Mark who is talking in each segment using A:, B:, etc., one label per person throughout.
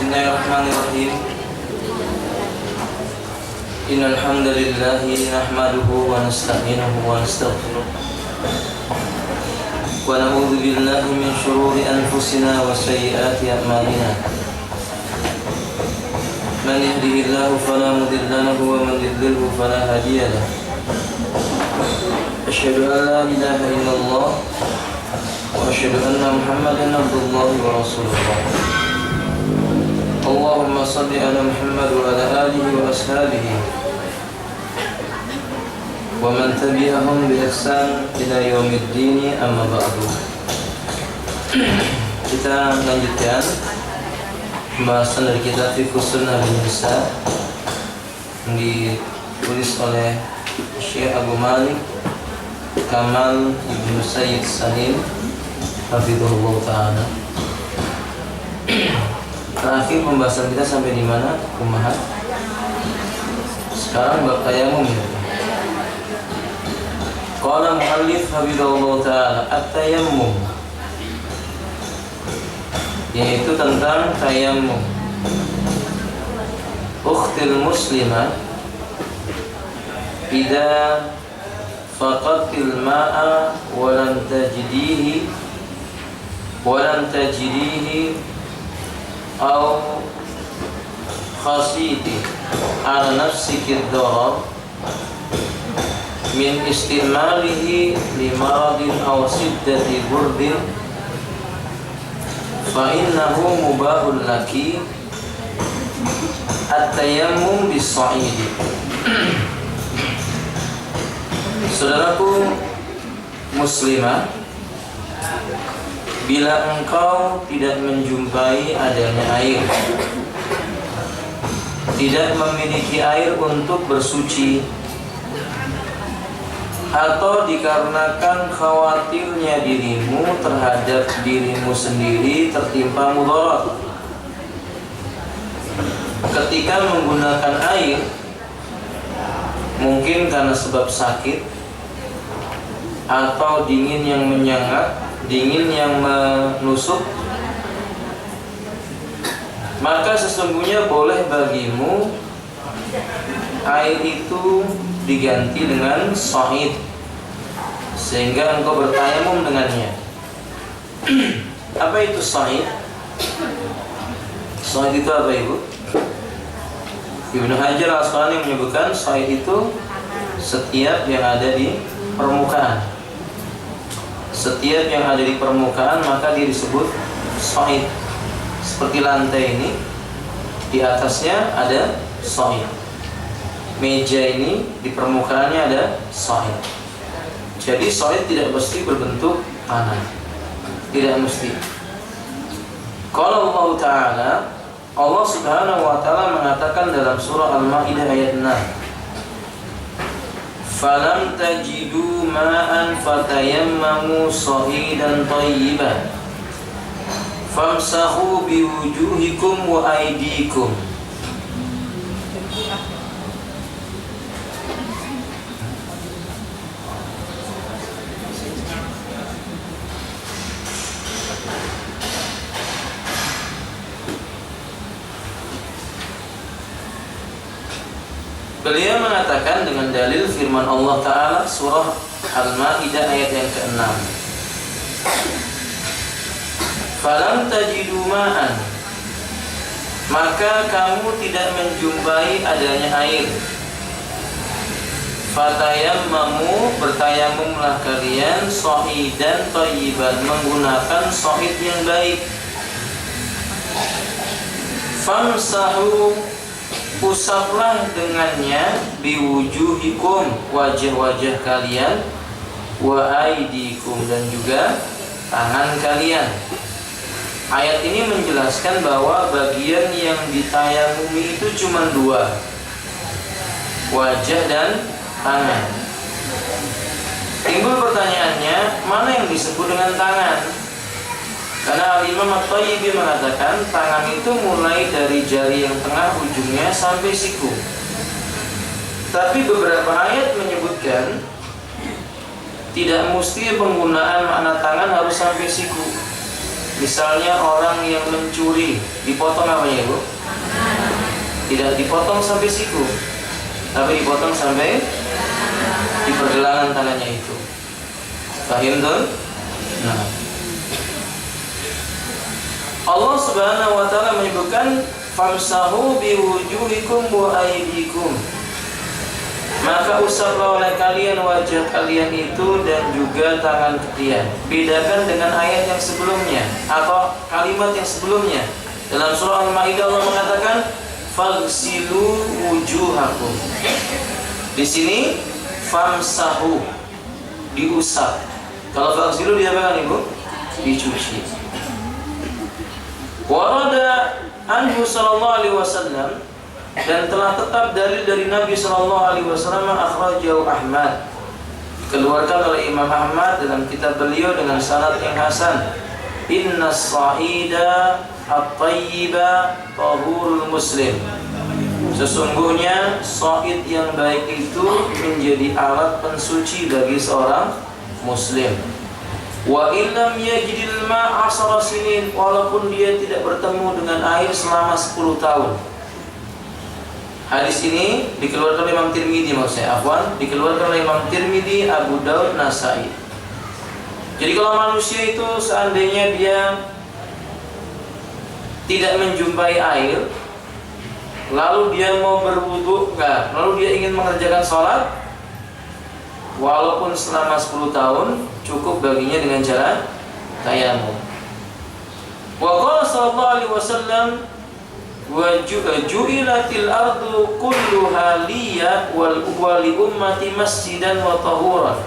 A: Bismillahirrahmanirrahim. Innal hamdalillah nahmaduhu wa nasta'inuhu wa nastaghfiruh. Wa na'udzu billahi min shururi anfusina wa sayyiati a'malina. Man yahdihillahu fala mudilla lahu wa man yudlilhu fala hadiya lahu. Asyhadu an la ilaha illallah wa asyhadu anna Muhammadan abdullahi wa rasuluh. Allahumma salli ala Muhammad wa ala alihi wa ashabihi wa man tabi'ahum bi ihsan ila yaumiddin, amma ba'du. Kita lanjutkan pembahasan dari kitab Fiqhus Sunnah bin Nisa yang ditulis oleh Syekh Abu Malik Kamal Ibnu Sayyid Salim hafizahullah ta'ala. Terakhir pembahasan kita sampai di mana? Kumaha. Sekarang bab tayamum. Qala muallif hafizahullah ta'ala at-tayammum, yaitu tentang tayammum. Ukhtil muslimah idza faqadtil ma'a wa lam tajidihi aw khasiti ala nafsiki ad-darar min istimalihi li maradin aw siddati burdin fa innahu mubahul laki at-tayammum bis-sa'idi. Saudaraku muslimah, bila engkau tidak menjumpai adanya air, tidak memiliki air untuk bersuci, atau dikarenakan khawatirnya dirimu terhadap dirimu sendiri tertimpa mudarat ketika menggunakan air, mungkin karena sebab sakit atau dingin yang menyengat, dingin yang menusuk, maka sesungguhnya boleh bagimu air itu diganti dengan shahid, sehingga engkau bertayamum dengannya. Apa itu shahid? Shahid itu apa, Ibu? Ibnu Hajar Al-Asqalani menyebutkan shahid itu setiap yang ada di permukaan. Setiap yang ada di permukaan maka dia disebut shahid. Seperti lantai ini, di atasnya ada shahid. Meja ini di permukaannya ada shahid. Jadi shahid tidak mesti berbentuk tanah, tidak mesti. Kalau Allah Ta'ala, Allah Subhanahu wa Ta'ala mengatakan dalam surah Al-Maidah ayat 6, falam tajidu ma'an fatayammamu sa'idan thayyiban famsahu biwujuhikum wa aydikum. Beliau mengatakan dengan dalil firman Allah Ta'ala surah Al-Maidah ayat yang ke-6, falam tajidu ma'an, maka kamu tidak menjumpai adanya air, fatayammamu, bertayamumlah kalian, shahidan thayyiban, menggunakan shahid yang baik, famsahu, usaplah dengannya, biwujuhikum, wajah-wajah kalian, wa aidikum, dan juga tangan kalian. Ayat ini menjelaskan bahwa bagian yang ditayamumi itu cuma dua, wajah dan tangan. Timbul pertanyaannya, mana yang disebut dengan tangan? Karena Al-Imam At-Tayyib mengatakan tangan itu mulai dari jari yang tengah ujungnya sampai siku. Tapi beberapa ayat menyebutkan tidak mesti penggunaan makna tangan harus sampai siku. Misalnya orang yang mencuri, dipotong apanya Ibu? Tidak dipotong sampai siku, tapi dipotong sampai di pergelangan tangannya itu. Paham tuh? Nah, Allah Subhanahu wa taala menyebutkan famsahu biwujuhikum wa aydikum. Maka usaplah oleh kalian wajah kalian itu dan juga tangan kalian. Bedakan dengan ayat yang sebelumnya atau kalimat yang sebelumnya. Dalam surah Al-Maidah Allah mengatakan fagsilu wujuhakum. Di sini famsahu, diusap. Kalau fagsilu diapakan Ibu? Dicuci. Warada anhu sallallahu alaihi wasallam, dan telah tetap dalil dari Nabi sallallahu alaihi wasallam akhrajahu Ahmad, dikeluarkan oleh Imam Ahmad dalam kitab beliau dengan sanad yang hasan. Innas sa'ida at-tayyiba tahurul muslim. Sesungguhnya sa'id yang baik itu menjadi alat pensuci bagi seorang muslim. Wa illam yajidil ma' 10 sinin, walaupun dia tidak bertemu dengan air selama 10 tahun. Hadis ini dikeluarkan oleh Imam Tirmidzi, dikeluarkan oleh Imam Tirmidzi, Abu Daud, Nasai. Jadi kalau manusia itu seandainya dia tidak menjumpai air, lalu dia mau berwudu, lalu dia ingin mengerjakan sholat, walaupun selama 10 tahun, cukup baginya dengan cara tayamum. Wa qala sallallahu alaihi wasallam wa ju'ilatil ardu kulluha liya wal li ummati masjidan wa tahuran.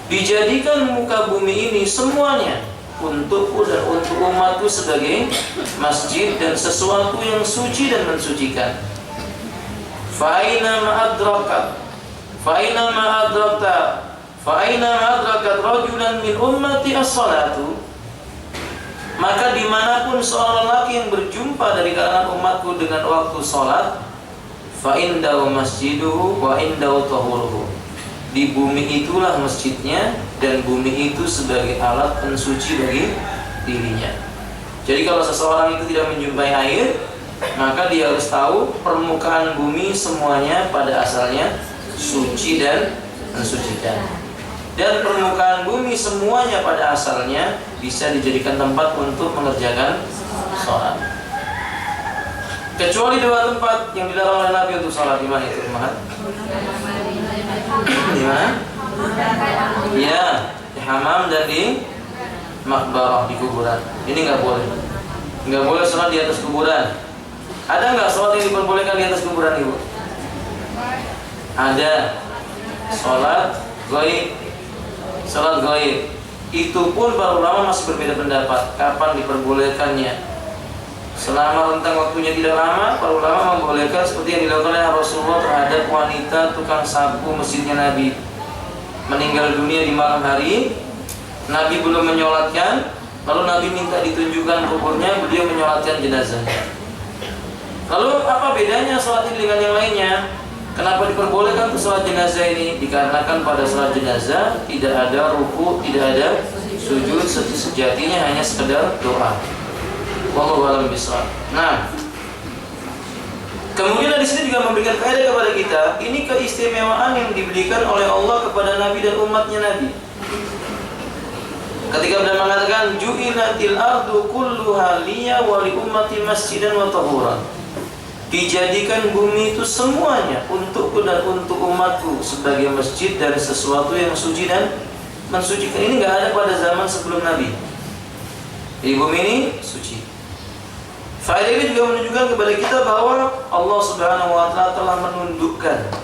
A: Dijadikan muka bumi ini semuanya untukku dan untuk umatku sebagai masjid dan sesuatu yang suci dan mensucikan. Fa aina ma adrakat rajulan min ummati as-salatu. Maka dimanapun seorang lelaki yang berjumpa dari kalangan umatku dengan waktu sholat, fa indahu masjiduhu wa indahu tahuruhu. Di bumi itulah masjidnya dan bumi itu sebagai alat pensuci bagi dirinya. Jadi kalau seseorang itu tidak menjumpai air, maka dia harus tahu permukaan bumi semuanya pada asalnya suci dan mensucikan. Dan permukaan bumi semuanya pada asalnya bisa dijadikan tempat untuk mengerjakan sholat. Kecuali 2 tempat yang dilarang oleh Nabi untuk sholat. Di mana itu? Di mana? Ya, di hamam dan di makbarah, di kuburan. Ini nggak boleh. Nggak boleh sholat di atas kuburan. Ada nggak sholat yang diperbolehkan di atas kuburan Ibu? Ada. Sholat gaib. Salat gaib itu pun para ulama masih berbeda pendapat kapan diperbolehkannya. Selama rentang waktunya tidak lama, para ulama membolehkan seperti yang dilakukan oleh Rasulullah terhadap wanita tukang sapu masjidnya Nabi. Meninggal dunia di malam hari, Nabi belum menyolatkan, lalu Nabi minta ditunjukkan kuburnya, beliau menyolatkan jenazahnya. Lalu apa bedanya salat ini dengan yang lainnya? Kenapa diperbolehkan untuk sholat jenazah ini? Dikarenakan pada sholat jenazah tidak ada ruku, tidak ada sujud, sejatinya hanya sekedar doa. Wallahu a'lam bishawab. Nah, kemudian di sini juga memberikan faedah kepada kita. Ini keistimewaan yang diberikan oleh Allah kepada Nabi dan umatnya Nabi. Ketika beliau mengatakan ju'ilatil ardu kulluha liya wa li ummati masjidan wa tahuran. Dijadikan bumi itu semuanya untukku dan untuk umatku sebagai masjid dan sesuatu yang suci dan mensucikan. Ini nggak ada pada zaman sebelum Nabi. Di bumi ini suci. Faedah ini juga menunjukkan kepada kita bahwa Allah Subhanahu wa taala telah menundukkan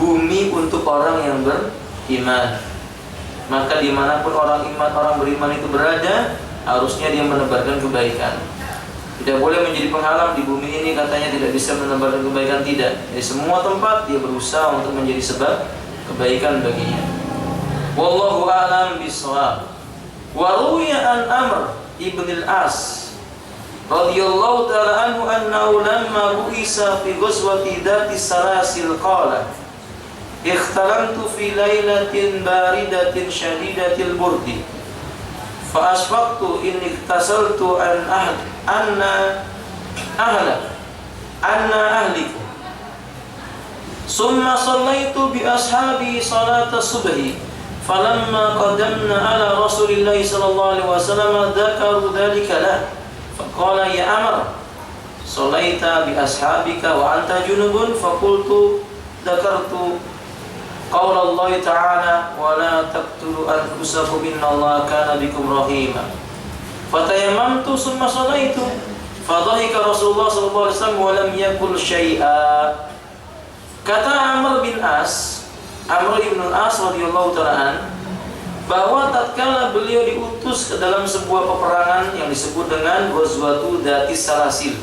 A: bumi untuk orang yang beriman. Maka dimanapun orang beriman itu berada, harusnya dia menebarkan kebaikan. Tidak boleh menjadi penghalang di bumi ini katanya tidak bisa menebarkan kebaikan, tidak. Di semua tempat dia berusaha untuk menjadi sebab kebaikan baginya. Wallahu a'lam bishawab. Wa ruwiya an Amr ibn al-As radhiyallahu ta'ala anhu annahu lamma bu'isa fi ghazwati dzati salasil qala ikhtalantu fi lailatin baridatin shadidatil burdi fa asfaqtu in iktasaltu anna ahliku. Summa sallaitu bi ashabi salata subhi. Falamma qadamna ala Rasulillahi sallallahu alaihi wasallam dzakaru dzalika la. Faqala ya Amr, sallaita bi ashabika wa anta junubun? Faqultu dzakartu qaula Allah ta'ala wa la taqtulu anfusakum innallaha kana bikum rahima. Fatayammamtu summa sallaitu. Fadhahika Rasulullah sallallahu alaihi wasallam wa lam yaqul syai'a. Kata Amr bin As, Amr ibn As radhiyallahu ta'ala bahwa tatkala beliau diutus ke dalam sebuah peperangan yang disebut dengan Ghazwatu Dhatis Salasil,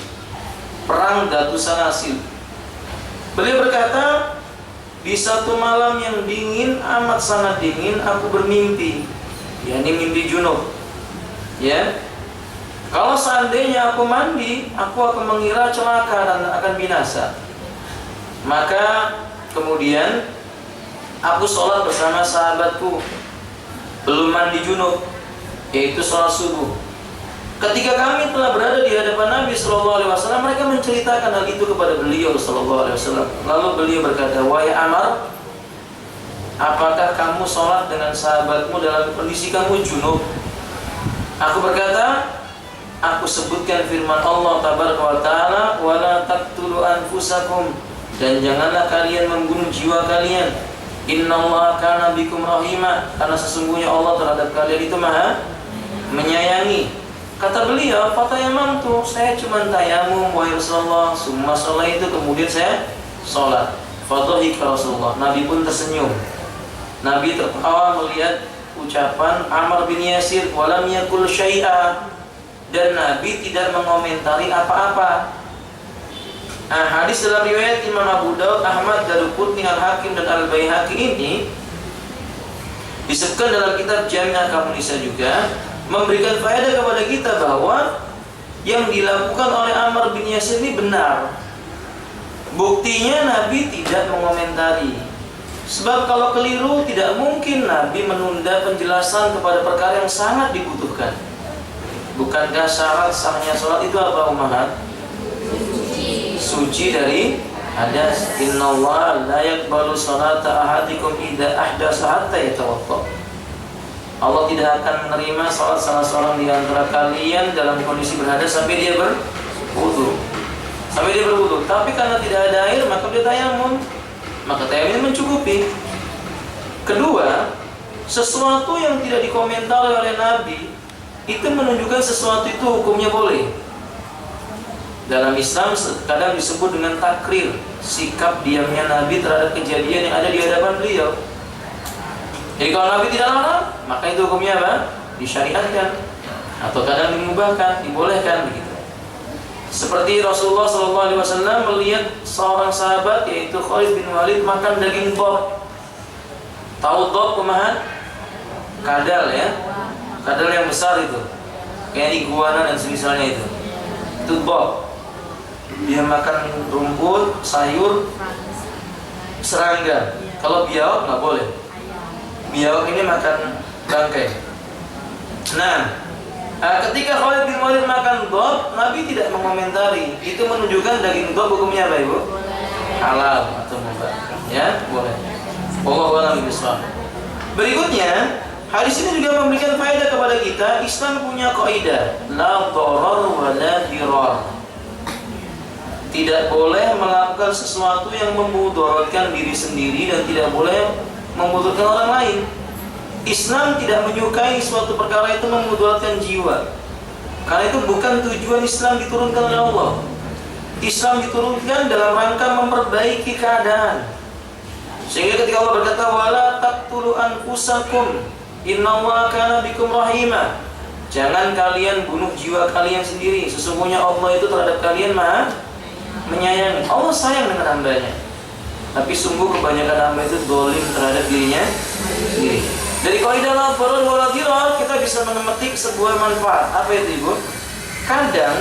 A: perang Dhatu Salasil, beliau berkata, di satu malam yang dingin, amat sangat dingin, aku bermimpi, yakni mimpi junub. Ya, kalau seandainya aku mandi, aku akan mengira celaka dan akan binasa. Maka kemudian aku sholat bersama sahabatku, belum mandi junub, yaitu sholat subuh. Ketika kami telah berada di hadapan Nabi Sallallahu Alaihi Wasallam, mereka menceritakan hal itu kepada beliau Sallallahu Alaihi Wasallam. Lalu beliau berkata, wahai Amr, apakah kamu sholat dengan sahabatmu dalam kondisi kamu junub? Aku berkata, aku sebutkan firman Allah Tabaraka wa Ta'ala, wala taqtulu anfusakum, dan janganlah kalian membunuh jiwa kalian. Innallaha kana bikum rahima, karena sesungguhnya Allah terhadap kalian itu maha menyayangi. Kata beliau, fatayamamtu, saya cuma tayamum wahai Rasulullah. Summa sholat itu, kemudian saya sholat. Fadhahika Rasulullah, Nabi pun tersenyum. Nabi tertawa melihat ucapan Ammar bin Yasir, walam yakul syai'a, dan Nabi tidak mengomentari apa-apa. Nah, hadis dalam riwayat Imam Abu Daud, Ahmad, Daruqutni, Al-Hakim dan Al-Baihaqi ini disebutkan dalam kitab Jami' Ahkam Nisa juga, memberikan faedah kepada kita bahwa yang dilakukan oleh Ammar bin Yasir ini benar. Buktinya Nabi tidak mengomentari. Sebab kalau keliru, tidak mungkin Nabi menunda penjelasan kepada perkara yang sangat dibutuhkan. Bukankah syarat sahnya sholat itu apa, ummahat? Suci dari hadas. Innallaha la yaqbalu sholata ahadikum idza ahdasa hatta yatawadda. Allah tidak akan menerima salat salah seorang di antara kalian dalam kondisi berhadas sampai dia berwudu. Tapi karena tidak ada air, maka dia tayamum. Maka tayamum mencukupi. Kedua, sesuatu yang tidak dikomentari oleh Nabi itu menunjukkan sesuatu itu hukumnya boleh. Dalam Islam kadang disebut dengan takrir, sikap diamnya Nabi terhadap kejadian yang ada di hadapan beliau. Jadi kalau Nabi tidak larang, maka itu hukumnya apa? Disyariatkan, atau kadang dimubahkan, dibolehkan begitu. Seperti Rasulullah SAW melihat seorang sahabat, yaitu Khalid bin Walid, makan daging dhab. Tahu dhab, kumahan? Kadal ya, kadal yang besar itu, kayak iguana dan semisalnya itu. Itu dhab. Dia makan rumput, sayur, serangga. Kalau biawak nggak boleh. Biawak ini makan bangkai. Nah, ketika Khalid bin Walid makan dhab, Nabi tidak mengomentari. Itu menunjukkan daging dhab hukumnya apa, Ibu? Halal atau mubah. Ya, boleh. Wallahu a'lam bishawab. Berikutnya, hadis ini juga memberikan faedah kepada kita. Islam punya kaidah, la dharar wa la dirar. Tidak boleh melakukan sesuatu yang memudaratkan diri sendiri dan tidak boleh memudaratkan orang lain. Islam tidak menyukai suatu perkara itu memudaratkan jiwa. Karena itu bukan tujuan Islam diturunkan oleh Allah. Islam diturunkan dalam rangka memperbaiki keadaan. Sehingga ketika Allah berkata, wala taqtulu anfusakum innallaha kana bikum rahima. Jangan kalian bunuh jiwa kalian sendiri. Sesungguhnya Allah itu terhadap kalian maha menyayangi. Allah sayang dengan hambanya. Tapi sungguh kebanyakan hamba itu zalim terhadap dirinya sendiri. Dari kaidah la dharar wa la dirar kita bisa memetik sebuah manfaat. Apa itu, Ibu? Kadang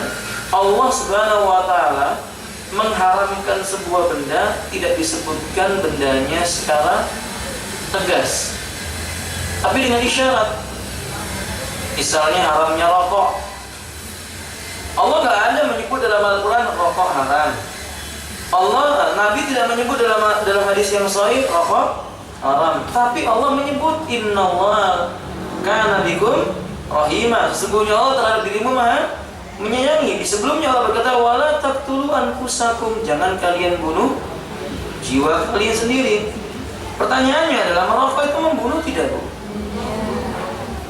A: Allah Subhanahu wa taala mengharamkan sebuah benda, tidak disebutkan bendanya secara tegas, tapi dengan isyarat. Misalnya haramnya rokok. Allah nggak ada menyebut dalam Al-Quran rokok haram. Nabi tidak menyebut dalam hadis yang sahih rokok haram. Tapi Allah menyebut innallaha kana bikum rahimah. Sesungguhnya Allah terhadap dirimu maha menyayangi. Di sebelumnya Allah berkata wala taqtulu anfusakum, jangan kalian bunuh jiwa kalian sendiri. Pertanyaannya adalah merokok itu membunuh tidak, Bu?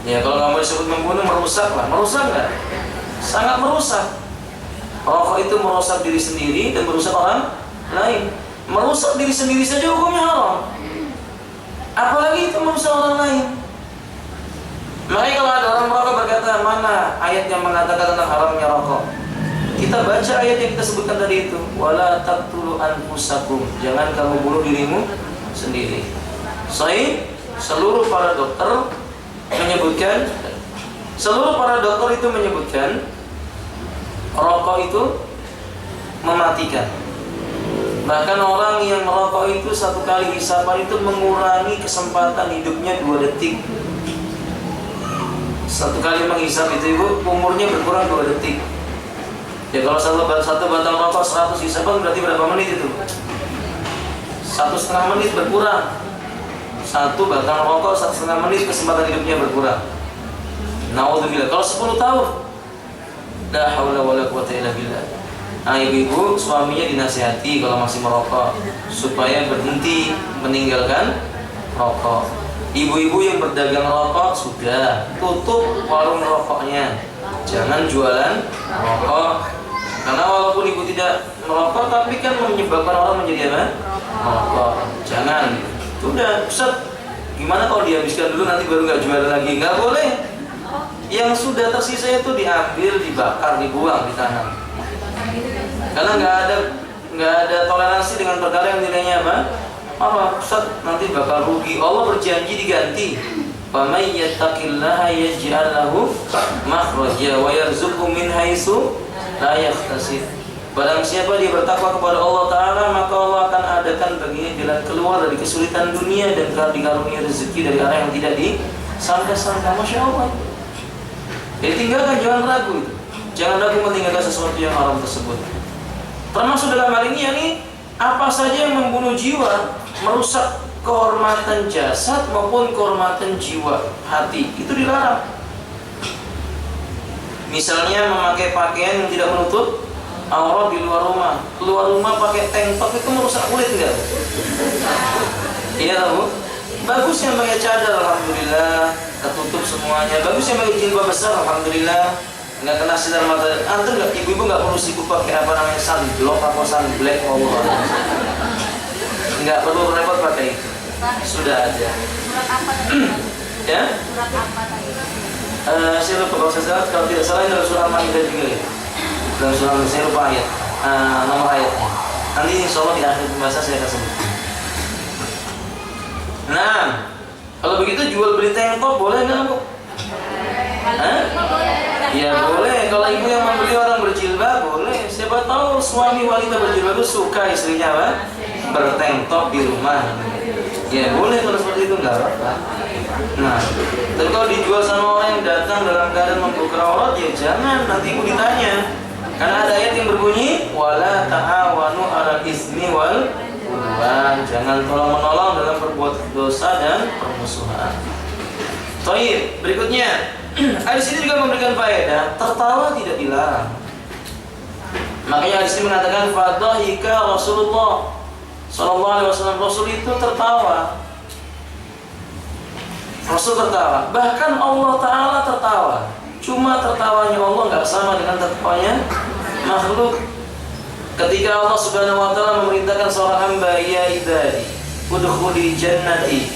A: Ya kalau kamu disebut membunuh, merusak lah. Merusak nggak? Sangat merusak. Rokok itu merusak diri sendiri dan merusak orang lain. Merusak diri sendiri saja hukumnya haram, apalagi itu merusak orang lain. Makanya kalau ada orang merokok berkata, mana ayat yang mengatakan tentang haramnya rokok? Kita baca ayat yang kita sebutkan tadi itu, wala taqtulu anfusakum, jangan kamu bunuh dirimu sendiri. Seluruh para dokter itu menyebutkan rokok itu mematikan. Bahkan orang yang merokok itu satu kali hisapan itu mengurangi kesempatan hidupnya 2 detik. Satu kali menghisap itu, Ibu, umurnya berkurang 2 detik. Ya kalau satu batang rokok 100 hisapan berarti berapa menit itu? 1,5 menit berkurang. Satu batang rokok 1,5 menit kesempatan hidupnya berkurang. Naudzubillah. Kalau 10 tahun, la haula wala quwata illa billah. Nah, ibu-ibu suaminya dinasihati kalau masih merokok supaya berhenti, meninggalkan rokok. Ibu-ibu yang berdagang rokok sudah tutup warung rokoknya, jangan jualan rokok. Karena walaupun ibu tidak merokok, tapi kan menyebabkan orang menjadi apa? Merokok. Jangan. Sudah, Ustaz, gimana kalau dihabiskan dulu nanti baru nggak jualan lagi? Nggak boleh. Yang sudah tersisa itu diambil, dibakar, dibuang, ditanam. Karena nggak ada toleransi dengan perkara yang nilainya apa? Ustaz, nanti bakal rugi. Allah berjanji diganti. Wa may yattaqillaha yaj'al lahu makhraja wa yarzuqhu min haitsu la yahtasib. Barang siapa dia bertakwa kepada Allah Ta'ala, maka Allah akan adakan baginya jalan keluar dari kesulitan dunia dan dikarunia rezeki dari arah yang tidak disangka-sangka. Masya Allah. Jadi tinggalkan, jangan ragu itu. Jangan ragu meninggalkan sesuatu yang haram tersebut. Termasuk dalam hal ini, yakni apa saja yang membunuh jiwa, merusak kehormatan jasad maupun kehormatan jiwa, hati, itu dilarang. Misalnya memakai pakaian yang tidak menutup aurat di luar rumah. Keluar rumah pakai tank top itu merusak kulit enggak? Iya, Bu. Bagus yang pakai cadar, alhamdulillah, tertutup semuanya. Bagus yang pakai jilbab besar, alhamdulillah, nggak kena sinar matahari. Antum nggak, ibu-ibu nggak perlu sibuk pakai apa namanya sunblock atau sunblack, Allah. Nggak perlu repot pakai itu, sudah ada. Ya? Saya lupa kalau saya salah, kalau tidak salah dalam surah Al-Maidah juga ya. Dalam surah Al-Maidah saya lupa ayat, nomor ayatnya. Nanti insya Allah di akhir pembahasan saya akan sebut. Nah, kalau begitu jual beli tank top boleh nggak, Bu? Ya boleh. Kalau ibu yang membeli orang berjilbab boleh. Siapa tahu suami wanita berjilbab itu suka istrinya apa? Bertank top di rumah. Ya boleh kalau seperti itu, nggak apa-apa. Nah, tapi kalau dijual sama orang yang datang dalam keadaan membuka aurat, ya jangan. Nanti ibu ditanya. Karena ada ayat yang berbunyi wala ta'awanu 'alal ismi wal udwan. Jangan tolong-menolong dalam berbuat dosa dan permusuhan. Baik, berikutnya hadis ini juga memberikan faedah, tertawa tidak dilarang. Makanya hadis ini mengatakan fadhahika Rasulullah sallallahu alaihi wasallam, Rasul itu tertawa. Rasul tertawa, bahkan Allah Ta'ala tertawa. Cuma tertawanya Allah nggak sama dengan tertawanya makhluk. Ketika Allah Subhanahu wa Ta'ala memerintahkan seorang hamba, ya ibadi udkhuli jannati,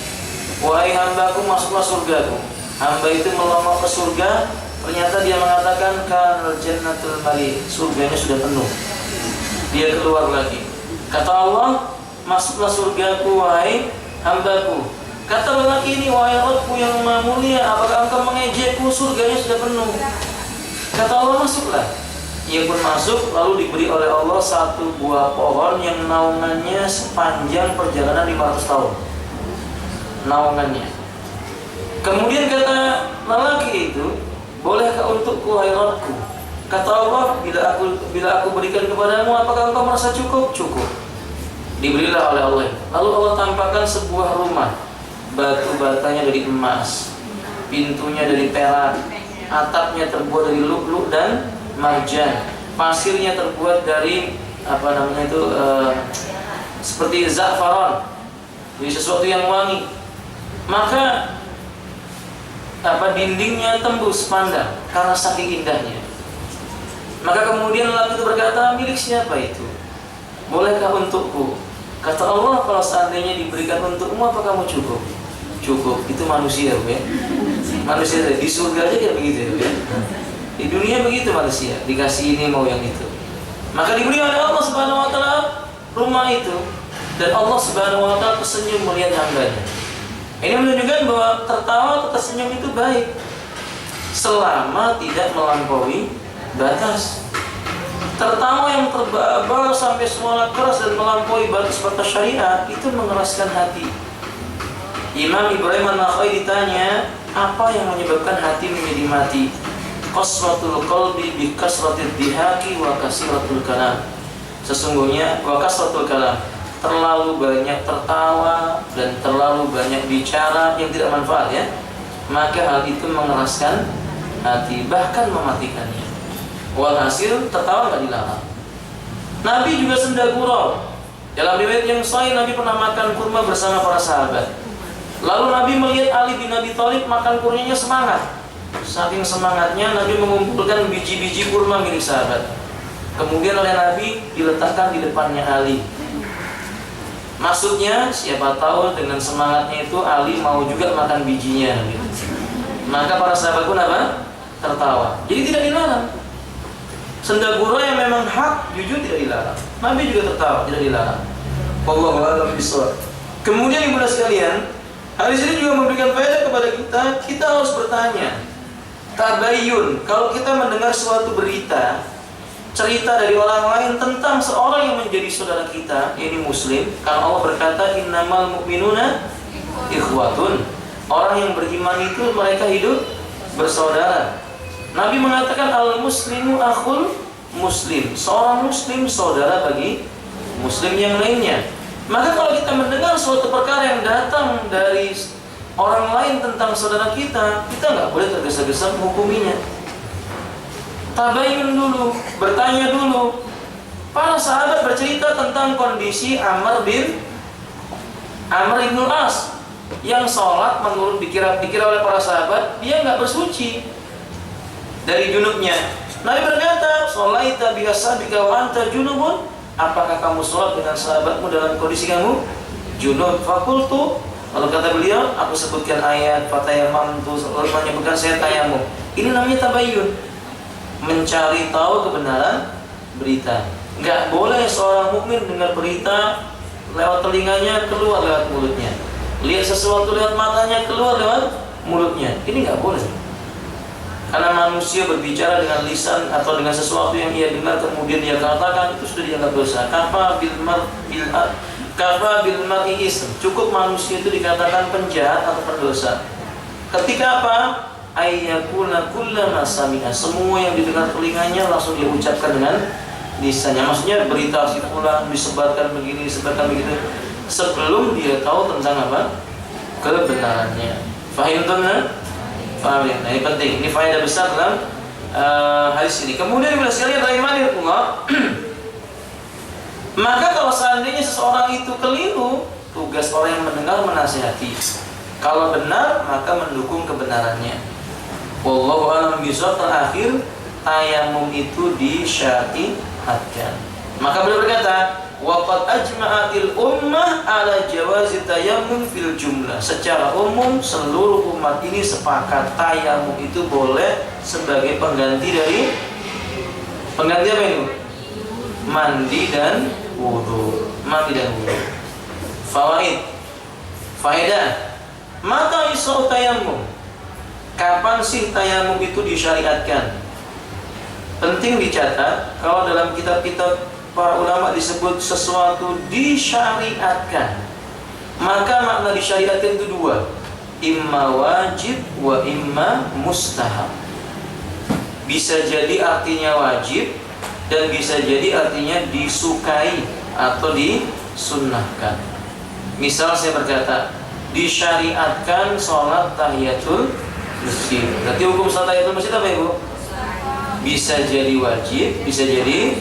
A: wahai hambaku masuklah surgaku. Hamba itu melompat ke surga, ternyata dia mengatakan kanal jannatul mali, surganya sudah penuh. Dia keluar lagi. Kata Allah, masuklah surgaku wahai hambaku. Kata lelaki ini, wahai Rabbku yang maha mulia, apakah engkau mengejekku? Surganya sudah penuh. Kata Allah, masuklah. Ia pun masuk, lalu diberi oleh Allah satu buah pohon yang naungannya sepanjang perjalanan 500 tahun. Naungannya. Kemudian kata lelaki itu, bolehkah untukku hai Rabbku? Kata Allah, bila aku berikan kepadamu, apakah engkau merasa cukup? Cukup. Diberilah oleh Allah. Lalu Allah tampakkan sebuah rumah, batu batanya dari emas, pintunya dari perak, atapnya terbuat dari lu'lu' dan marjan, pasirnya terbuat dari seperti za'faran, jadi sesuatu yang wangi. Maka dindingnya tembus pandang karena saking indahnya. Maka kemudian lelaki itu berkata, milik siapa itu? Bolehkah untukku? Kata Allah, kalau seandainya diberikan untukmu, apa kamu cukup? Cukup. Itu manusia, ya. Manusia di surga aja kayak begitu, ya. Di dunia begitu manusia, dikasih ini mau yang itu. Maka diberi oleh Allah Subhanahu wa taala rumah itu, dan Allah Subhanahu wa taala tersenyum melihat hambanya. Ini menunjukkan bahwa tertawa atau tersenyum itu baik selama tidak melampaui batas. Tertawa yang terbabal sampai suara keras dan melampaui batas-batas syariat itu mengeraskan hati. Imam Ibrahim An-Nakhai ditanya, apa yang menyebabkan hati menjadi mati? Qasratul qalbi bi kasratil dihaki wa kasratul kalam. Sesungguhnya wa kasratul kalam, terlalu banyak tertawa dan terlalu banyak bicara yang tidak manfaat, ya. Maka hal itu mengeraskan hati, bahkan mematikannya. Walhasil tertawa nggak dilarang. Nabi juga senda gurau. Dalam riwayat yang sahih, Nabi pernah makan kurma bersama para sahabat. Lalu Nabi melihat Ali bin Abi Thalib makan kurmanya semangat. Saking semangatnya, Nabi mengumpulkan biji-biji kurma milik sahabat. Kemudian oleh Nabi diletakkan di depannya Ali. Maksudnya, siapa tahu dengan semangatnya itu Ali mau juga makan bijinya. Maka para sahabat pun tertawa. Jadi tidak dilarang. Senda gurau yang memang hak, jujur tidak dilarang. Nabi juga tertawa, tidak dilarang. Wallahu a'lam bishawab. Kemudian ibu sekalian, hadis ini juga memberikan faedah kepada kita. Kita harus bertanya, tabayyun. Kalau kita mendengar suatu berita, cerita dari orang lain tentang seorang yang menjadi saudara kita, yaitu muslim, karena Allah berkata, innamal mu'minuna ikhwatun. Orang yang beriman itu mereka hidup bersaudara. Nabi mengatakan al-muslimu akhul muslim. Seorang muslim saudara bagi muslim yang lainnya. Maka kalau kita mendengar suatu perkara yang datang dari orang lain tentang saudara kita, kita nggak boleh tergesa-gesa menghukuminya. Tabayyun dulu, bertanya dulu. Para sahabat bercerita tentang kondisi Amr bin As yang sholat menurut dikira oleh para sahabat dia nggak bersuci dari junubnya. Nabi berkata, "Sholaita bi ashabika wa anta junubun?" Apakah kamu sholat dengan sahabatmu dalam kondisi kamu junub? Fakultu, lalu kata beliau, aku sebutkan ayat fatayamamtu, lalu menyebutkan saya tayamum. Ini namanya tabayyun, mencari tahu kebenaran berita. Enggak boleh seorang mukmin dengar berita lewat telinganya keluar lewat mulutnya, lihat sesuatu lewat matanya keluar lewat mulutnya. Ini enggak boleh. Karena manusia berbicara dengan lisan atau dengan sesuatu yang ia dengar kemudian dia katakan, itu sudah dianggap dosa. Kafa bil mar'i ism. Cukup manusia itu dikatakan penjahat atau pendosa. Ketika apa? Ayyakuna kullama sami'a. Semua yang didengar telinganya langsung dia ucapkan dengan lisannya. Maksudnya berita si fulan disebarkan begini, disebarkan begitu, sebelum dia tahu tentang apa? Kebenarannya. Fahim tuh? Paham ya? Nah, ini penting. Ini faedah besar dalam hadis ini. Kemudian bila sekalian rahimahullah, maka kalau seandainya seseorang itu keliru, tugas orang yang mendengar menasihati. Kalau benar, maka mendukung kebenarannya. Wallahu a'lam bishawab. Terakhir, tayamum itu disyariatkan. Maka beliau berkata, waqad ajma'atil ummah ala jawazi tayammum fil jumlah. Secara umum seluruh umat ini sepakat tayamum itu boleh sebagai pengganti apa ini? Mandi dan wudu. Faedah. Mata isu tayamum. Kapan sih tayamum itu disyariatkan? Penting dicatat, kalau dalam kitab-kitab para ulama disebut sesuatu disyariatkan, maka makna disyariatkan itu dua, imma wajib wa imma mustahab. bisa jadi artinya wajib dan bisa jadi artinya disukai atau disunnahkan. Misal saya berkata, disyariatkan sholat tahiyatul masjid. Berarti hukum sholat tahiyatul masjid apa Ibu? Bisa jadi wajib, bisa jadi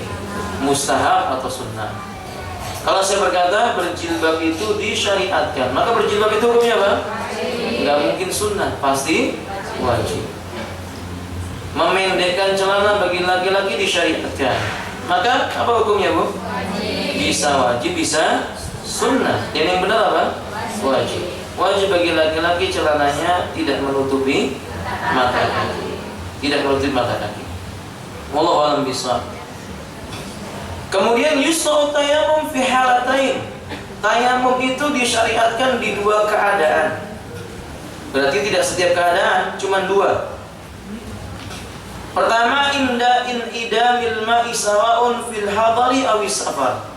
A: mustahab atau sunnah. Kalau saya berkata berjilbab itu disyariatkan, maka berjilbab itu hukumnya apa? Nggak mungkin sunnah, pasti wajib. Memendekkan celana bagi laki-laki disyariatkan, maka apa hukumnya Bu? Bisa wajib, bisa sunnah. Dan yang benar apa? Wajib. Wajib bagi laki-laki celananya tidak menutupi mata kaki, tidak menutupi mata kaki. Wallahu a'lam bishawab. Kemudian yusra'u tayammum fi halatain. Tayammum itu disyariatkan di dua keadaan. Berarti tidak setiap keadaan, cuma dua. Pertama, inda idamil ma'i sawa'un fil hadari awis safar.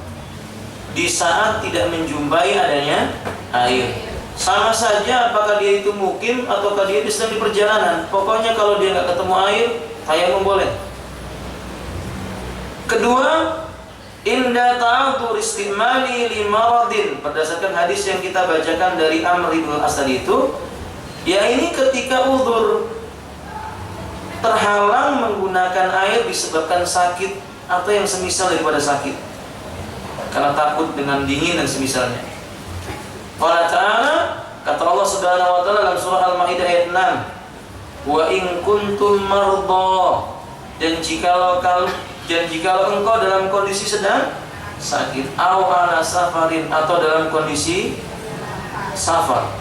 A: Di saat tidak menjumpai adanya air. Sama saja apakah dia itu mukim ataukah dia sedang di perjalanan. Pokoknya kalau dia nggak ketemu air, tayammum boleh. Kedua, inda ta'adur istimali limaradin. Berdasarkan hadis yang kita bacakan dari Amr ibn Asad itu, ya ini ketika uzur, terhalang menggunakan air disebabkan sakit atau yang semisal daripada sakit, karena takut dengan dingin dan semisalnya. Allah Ta'ala, kata Allah Subhanahu wa Ta'ala dalam surah Al-Maidah ayat 6, wa in kuntum marda, dan jikalau engkau dalam kondisi sedang sakit, aw ala safarin, atau dalam kondisi safar.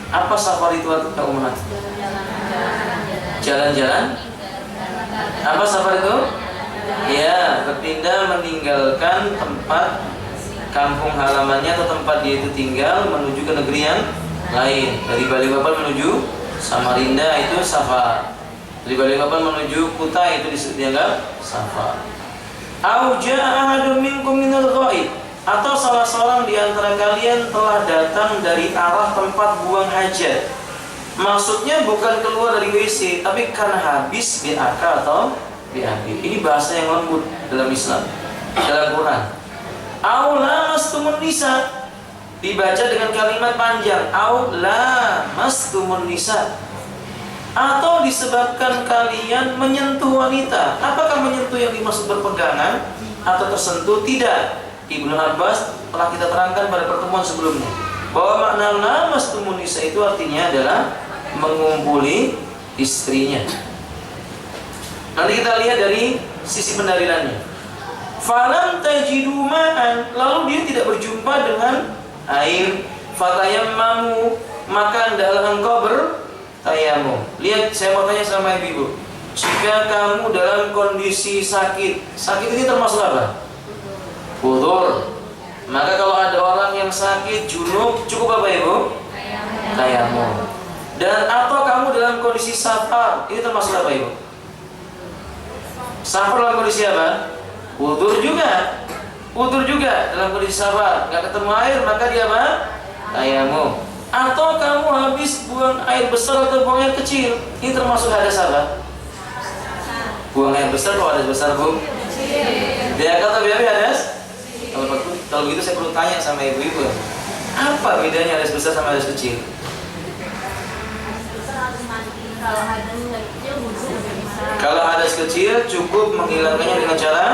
A: Apa safar itu Kak Umat? Jalan-jalan. Apa safar itu? Ya, berpindah meninggalkan tempat kampung halamannya atau tempat dia itu tinggal menuju ke negeri yang lain. Dari Balikpapan menuju Samarinda itu safar. Dari Balikpapan menuju Kuta itu dianggap safar. Au jaa ahadun minkum minal ghaib, atau salah seorang di antara kalian telah datang dari arah tempat buang hajat. Maksudnya bukan keluar dari WC, tapi karena habis BAK atau BAB. Ini bahasa yang lembut dalam Islam, dalam Quran. Au lamastumun nisa, dibaca dengan kalimat panjang, au lamastumun nisa, atau disebabkan kalian menyentuh wanita. Apakah menyentuh yang dimaksud berpegangan atau tersentuh? Tidak. Ibnu Abbas telah kita terangkan pada pertemuan sebelumnya bahwa makna lamastumun nisa itu artinya adalah mengumpuli istrinya. Nanti kita lihat dari sisi pendalilannya. Falam tajidu ma'an, lalu dia tidak berjumpa dengan air. Fatayammamu, maka hendaklah engkau bertayamum. Lihat, saya mau tanya sama ibu, jika kamu dalam kondisi sakit, sakit ini termasuk apa? Udzur. Maka kalau ada orang yang sakit junub, cukup apa ibu? Tayamum. Dan atau kamu dalam kondisi safar, ini termasuk apa ibu? Safar dalam kondisi apa? Udzur juga. Udzur juga dalam kondisi safar, nggak ketemu air, maka dia apa? Tayamum. Atau kamu habis buang air besar atau buang air kecil, ini termasuk hadas apa? Buang air besar, kalau hadas besar bu? Dia kata BAB hadas? Kalau begitu saya perlu tanya sama ibu-ibu, apa bedanya hadas besar sama hadas kecil? Kalau hadas kecil cukup menghilangkannya dengan cara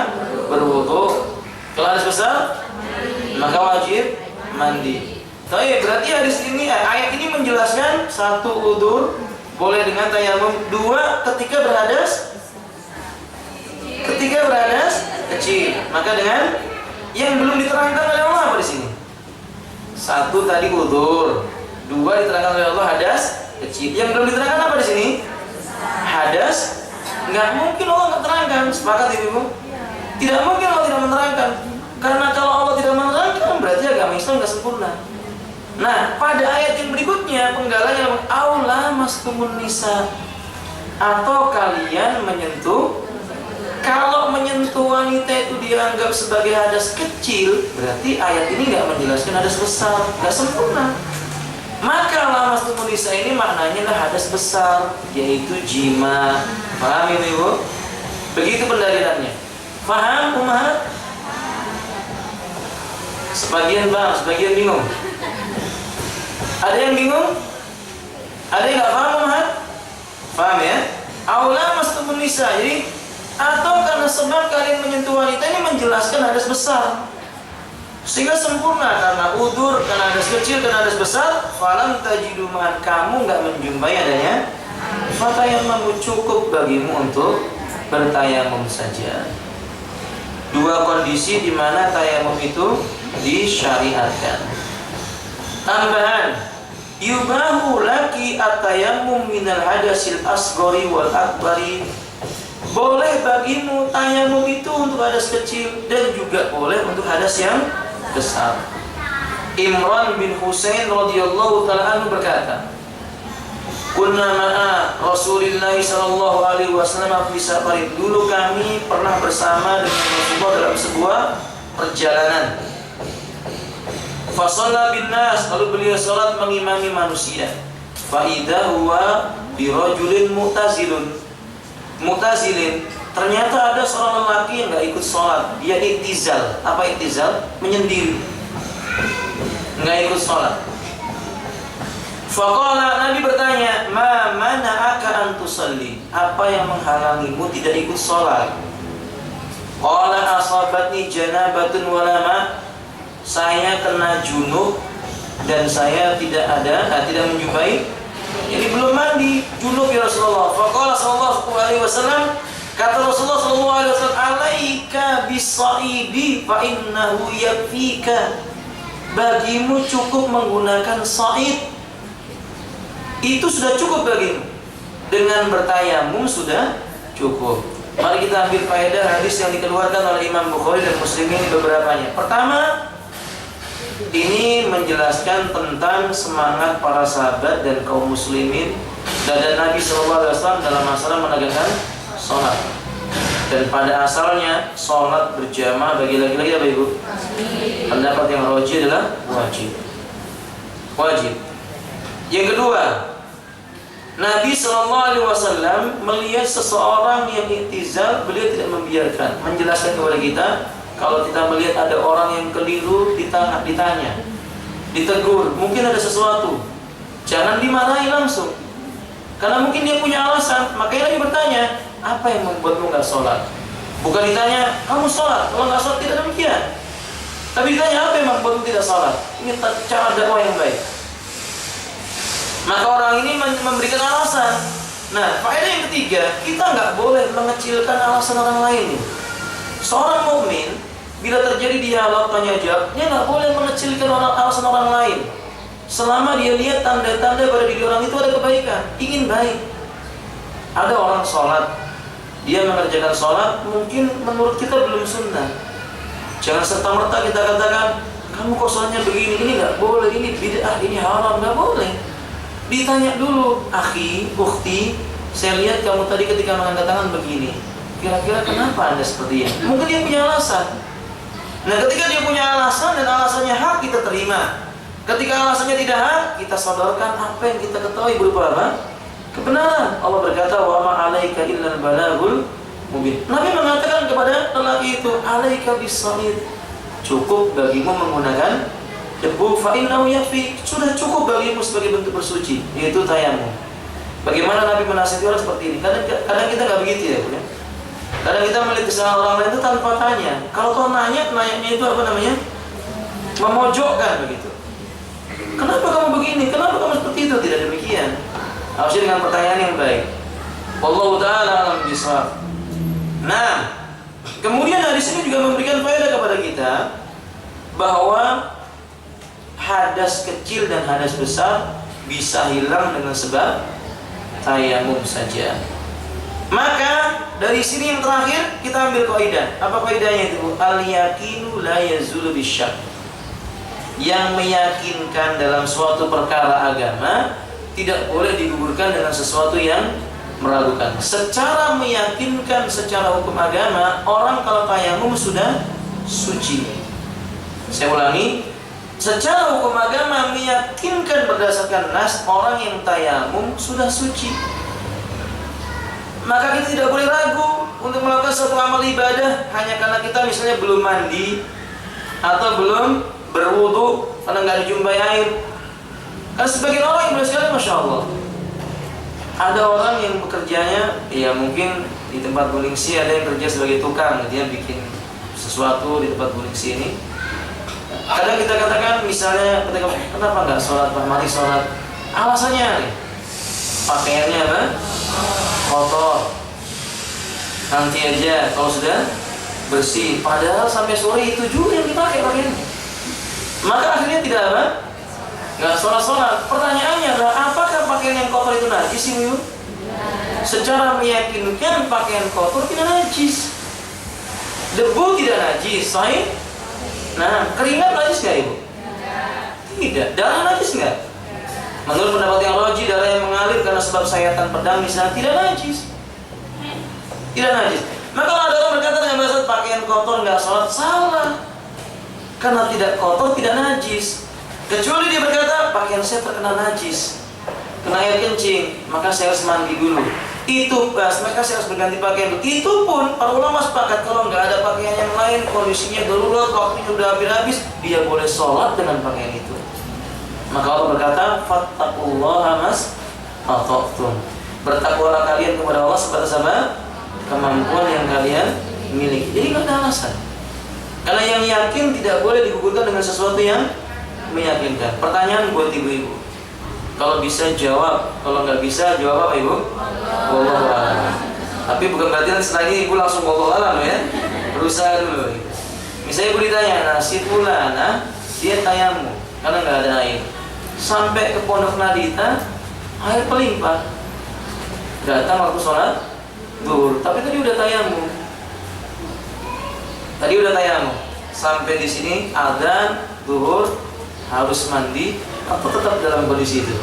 A: berwudu. Kalau hadas besar maka wajib mandi. Tapi berarti ayat ini menjelaskan satu, udzur boleh dengan tayamum. Dua, ketika berhadas kecil, maka dengan yang belum diterangkan oleh Allah apa di sini? Satu tadi udzur, dua diterangkan oleh Allah hadas kecil. Yang belum diterangkan apa di sini? Hadas. Nggak mungkin Allah nggak terangkan. Sepakat ibu? Tidak mungkin Allah tidak menerangkan. Karena kalau Allah tidak menerangkan, berarti agama Islam nggak sempurna. Nah, pada ayat yang berikutnya penggalanya aula mastumun nisa, atau kalian menyentuh. Kalau menyentuh wanita itu dianggap sebagai hadas kecil, berarti ayat ini nggak menjelaskan hadas besar, nggak sempurna. Maka la mastumun nisa ini maknanya adalah hadas besar, yaitu jima. Paham ini Ibu? Begitu pendalilannya. Paham Ummahat? Sebagian paham, sebagian bingung. Ada yang bingung? Ada yang nggak paham Ummahat? Paham ya? Aula mastumun nisa. Jadi atau karena sebab kalian menyentuh wanita ini menjelaskan hadas besar, sehingga sempurna karena udur, karena hadas kecil, karena hadas besar. Falam tajidu ma'an, kamu nggak menjumpai adanya, fatayammamu, cukup bagimu untuk bertayamum saja. Dua kondisi di mana tayamum itu disyariatkan. Tambahan, yubahu laki at-tayammum minal hadasil asghari wal akbari. Boleh bagimu tayamum itu untuk hadas kecil dan juga boleh untuk hadas yang besar. Imran bin Husain radhiyallahu taala anhu berkata, "Kunna ma'a Rasulillah sallallahu alaihi wasallam fi safarin." Dulu kami pernah bersama dengan Rasulullah dalam sebuah perjalanan. Fa shalla bin nas, lalu beliau salat mengimami manusia. Fa idza huwa bi rajulin mu'tazilin. Ternyata ada seorang lelaki yang enggak ikut sholat. Dia iktizal. Apa iktizal? Menyendiri, enggak ikut sholat. Faqala, Nabi bertanya, ma mana'aka an tusalli? Apa yang menghalangimu tidak ikut sholat? Qala asabatni janabatun walama. Saya kena junub dan saya tidak menjumpai, ini belum mandi, junub ya Rasulullah. Faqala sallallahu alaihi wasallam, kata Rasulullah sallallahu alaihi wasallam, alaika bis-sa'idi fa innahu yakfika. Bagimu cukup menggunakan sa'id, itu sudah cukup bagimu. Dengan bertayamum sudah cukup. Mari kita ambil faedah hadis yang dikeluarkan oleh Imam Bukhari dan Muslim ini beberapanya. Pertama, ini menjelaskan tentang semangat para sahabat dan kaum muslimin dan Nabi SAW dalam masalah menegakkan sholat. Dan pada asalnya sholat berjamaah bagi laki-laki apa ibu? Pendapat yang rajih adalah wajib. Yang kedua, Nabi SAW melihat seseorang yang iktizal, beliau tidak membiarkan, menjelaskan kepada kita. Kalau kita melihat ada orang yang keliru, ditanya, ditegur, mungkin ada sesuatu, jangan dimarahi langsung, karena mungkin dia punya alasan. Makanya Nabi bertanya, apa yang membuatmu nggak sholat? Bukan ditanya, kamu sholat, kalau nggak sholat tidak demikian. Tapi ditanya, apa yang membuatmu tidak sholat? Ini cara dakwah yang baik. Maka orang ini memberikan alasan. Nah, faedah yang ketiga, kita nggak boleh mengecilkan alasan orang lain. Seorang mukmin bila terjadi dialog tanya jawab, dia nggak boleh mengecilkan alasan orang lain. Selama dia lihat tanda-tanda pada diri orang itu ada kebaikan, ingin baik. Ada orang sholat, dia mengerjakan sholat, mungkin menurut kita belum sunnah. Jangan serta-merta kita katakan, kamu kok sholatnya begini, ini nggak boleh, ini bid'ah, ini haram, nggak boleh. Ditanya dulu, akhi, ukhti, saya lihat kamu tadi ketika mengangkat tangan begini. Kira-kira kenapa Anda seperti ini? Mungkin dia punya alasan. Nah, ketika dia punya alasan dan alasannya hak, kita terima. Ketika alasannya tidak hak, kita sodorkan apa yang kita ketahui berupa apa? Kebenaran. Allah berkata, wa ma 'alaika illal balaghul mubin. Nabi mengatakan kepada lelaki itu, alaika bis-sa'id. Cukup bagimu menggunakan debu, fa innahu yakfi. Sudah cukup bagimu sebagai bentuk bersuci, yaitu tayamum. Bagaimana Nabi menasihati orang seperti ini? Kadang kita nggak begitu ya, punya. Kadang kita melihat kesalahan orang lain itu tanpa tanya. Kalau kau nanya itu apa namanya? Memojokkan begitu. Kenapa kamu begini? Kenapa kamu seperti itu? Tidak demikian. Harusnya dengan pertanyaan yang baik. Wallahu ta'ala alam bishawab. Nah, kemudian dari sini juga memberikan faedah kepada kita bahwa hadas kecil dan hadas besar bisa hilang dengan sebab tayamum saja. Maka dari sini yang terakhir kita ambil kaidah. Apa kaidahnya itu? Al-yaqinu la yazulu bisyak. Yang meyakinkan dalam suatu perkara agama tidak boleh digugurkan dengan sesuatu yang meragukan. Secara meyakinkan secara hukum agama, orang kalau tayamum sudah suci. Saya ulangi, Secara hukum agama meyakinkan berdasarkan nas orang yang tayamum sudah suci. Maka kita tidak boleh ragu untuk melakukan suatu amal ibadah hanya karena kita misalnya belum mandi atau belum berwudu karena nggak dijumpai air. Karena sebagian orang yang boleh sekali, masya Allah, ada orang yang bekerjanya, ya mungkin di tempat bulingsi ada yang kerja sebagai tukang, dia bikin sesuatu di tempat bulingsi ini. Kadang kita katakan misalnya ketika kenapa nggak sholat, Pak, mari sholat. Alasannya nih, pakaiannya apa? Kotor. Nanti aja kalau sudah bersih. Padahal sampai sore itu juga yang dipakai pakaiannya. Maka akhirnya tidak apa? Nggak sholat-sholat. Pertanyaannya adalah apakah pakaian yang kotor itu najis, Ibu? Secara meyakinkan pakaian kotor tidak najis. Debu tidak najis, sahih? Nah, keringat najis nggak, Ibu? Tidak. Darah najis nggak? Menurut pendapat yang roji, darah yang mengalir karena sebab sayatan pedang misalnya tidak najis. Tidak najis. Maka kalau ada orang berkata dengan bahasa pakaian kotor nggak sholat, salah. Karena tidak kotor tidak najis. Kecuali dia berkata pakaian saya terkena najis, kena air kencing, maka saya harus mandi dulu. Itu pas, maka saya harus berganti pakaian. Itu pun para ulama sepakat kalau nggak ada pakaian yang lain, kondisinya darurat, waktunya sudah habis, dia boleh sholat dengan pakaian itu. Maka Allah berkata, fattaqullaha mastata'tum. Bertakwalah kalian kepada Allah sebatas apa? Kemampuan yang kalian miliki. Jadi nggak ada alasan. Karena yang yakin tidak boleh digugurkan dengan sesuatu yang meyakinkan. Pertanyaan buat ibu-ibu. Kalau bisa jawab, kalau nggak bisa jawab apa, Ibu? Wallahu a'lam. Tapi bukan berarti setelah ini ibu langsung wallahu a'lam ya. Berusaha dulu. Misalnya ibu ditanya, nah si fulana dia tayamum karena nggak ada air. Sampai ke Pondok Nadita, air pelimpah. Datang waktu sholat zuhur, tapi tadi udah tayamum. Sampai di sini adzan zuhur harus mandi atau tetap dalam kondisi itu?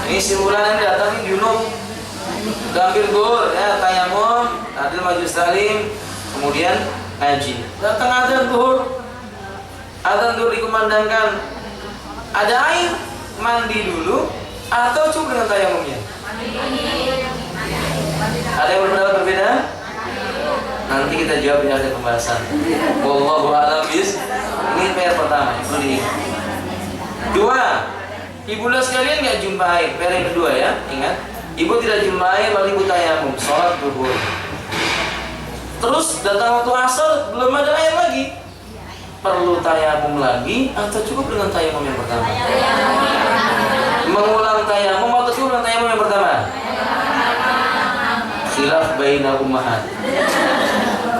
A: Ini simpulan yang datang ini junub, gambir zuhur, ya tayamum, adil majlis talim, kemudian ngaji. Datang adzan zuhur dikumandangkan, ada air, mandi dulu atau cukup dengan tayamumnya? Ada yang berpendapat berbeda? Nanti kita jawab di akhir pembahasan. Wallahu a'lam bishawab. Ini PR pertama, itu diingat. Dua, ibu sekalian nggak jumpa air. PR yang kedua ya, ingat. Ibu tidak jumpa air lalu ibu tayamum, sholat zuhur. Terus datang waktu asar belum ada air lagi. Perlu tayamum lagi atau cukup dengan tayamum yang pertama? Mengulang tayamum atau cukup dengan tayamum yang pertama? Khilaf baina ummahat.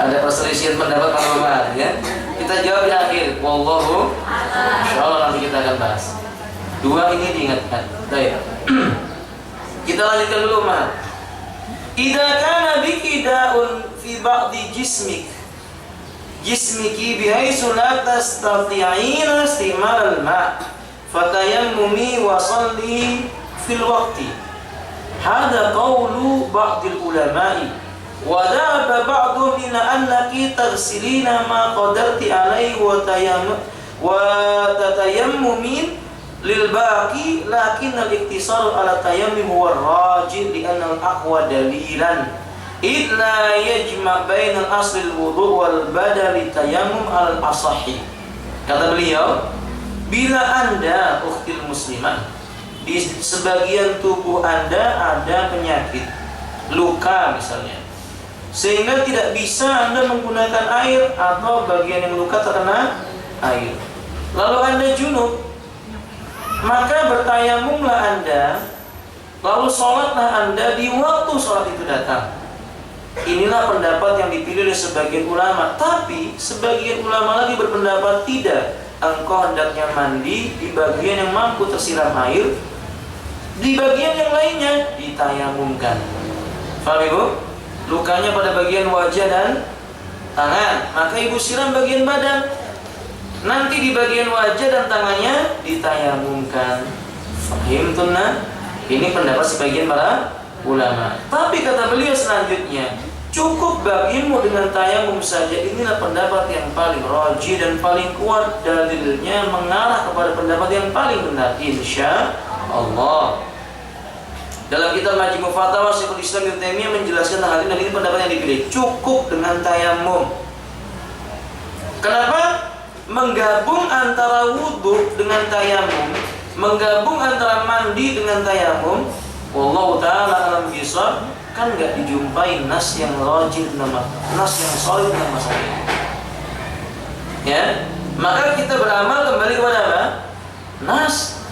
A: Ada perselisihan pendapat para ulama ya. Kita jawab di akhir. Wallahu, insyaallah nanti kita akan bahas. Dua ini diingatkan. Baik. Kita lanjutkan dulu, Ma. Idza kana biki da'un fi ba'di jismiki bihaitsu la tastati'ina istimal al-ma' fatayammumi wa shalli fil waqti. Hada qawlu ba'dil ulama'i wa dhaba ba'dhum ila annaki taghsilina ma qadarti alaihi wa tatayammumin lil baqi lakin al-iktisar ala tayammum huwa ar-rajih li anna al-aqwa dalilan id la yajma' bain al-asl al-wudu' wal badal tayammum al-asahhi. Kata beliau, bila Anda ukhtil muslimah di sebagian tubuh Anda ada penyakit, luka misalnya, sehingga tidak bisa Anda menggunakan air atau bagian yang luka terkena air, lalu Anda junub, maka bertayamumlah Anda, lalu sholatlah Anda di waktu sholat itu datang. Inilah pendapat yang dipilih oleh sebagian ulama. Tapi sebagian ulama lagi berpendapat tidak. Engkau hendaknya mandi di bagian yang mampu tersiram air, di bagian yang lainnya ditayamumkan. Faham Ibu? Lukanya pada bagian wajah dan tangan, maka Ibu siram bagian badan. Nanti di bagian wajah dan tangannya ditayamumkan. Fahim tunna? Ini pendapat sebagian para ulama. Tapi kata beliau selanjutnya, cukup bagimu dengan tayamum saja. Inilah pendapat yang paling rajih dan paling kuat, dalilnya mengarah kepada pendapat yang paling benar insya Allah. Dalam kitab Majmu' Fatawa Syekhul Islam Ibnu Taimiyah menjelaskan hal ini, dan ini pendapat yang dipilih, cukup dengan tayamum. Kenapa? Menggabung antara wudhu dengan tayamum, menggabung antara mandi dengan tayamum, wallahu ta'ala alam bisawab, kan nggak dijumpai nas yang rajih, nas yang solid dalam masalah ini. Ya, maka kita beramal kembali kepada apa? Nas.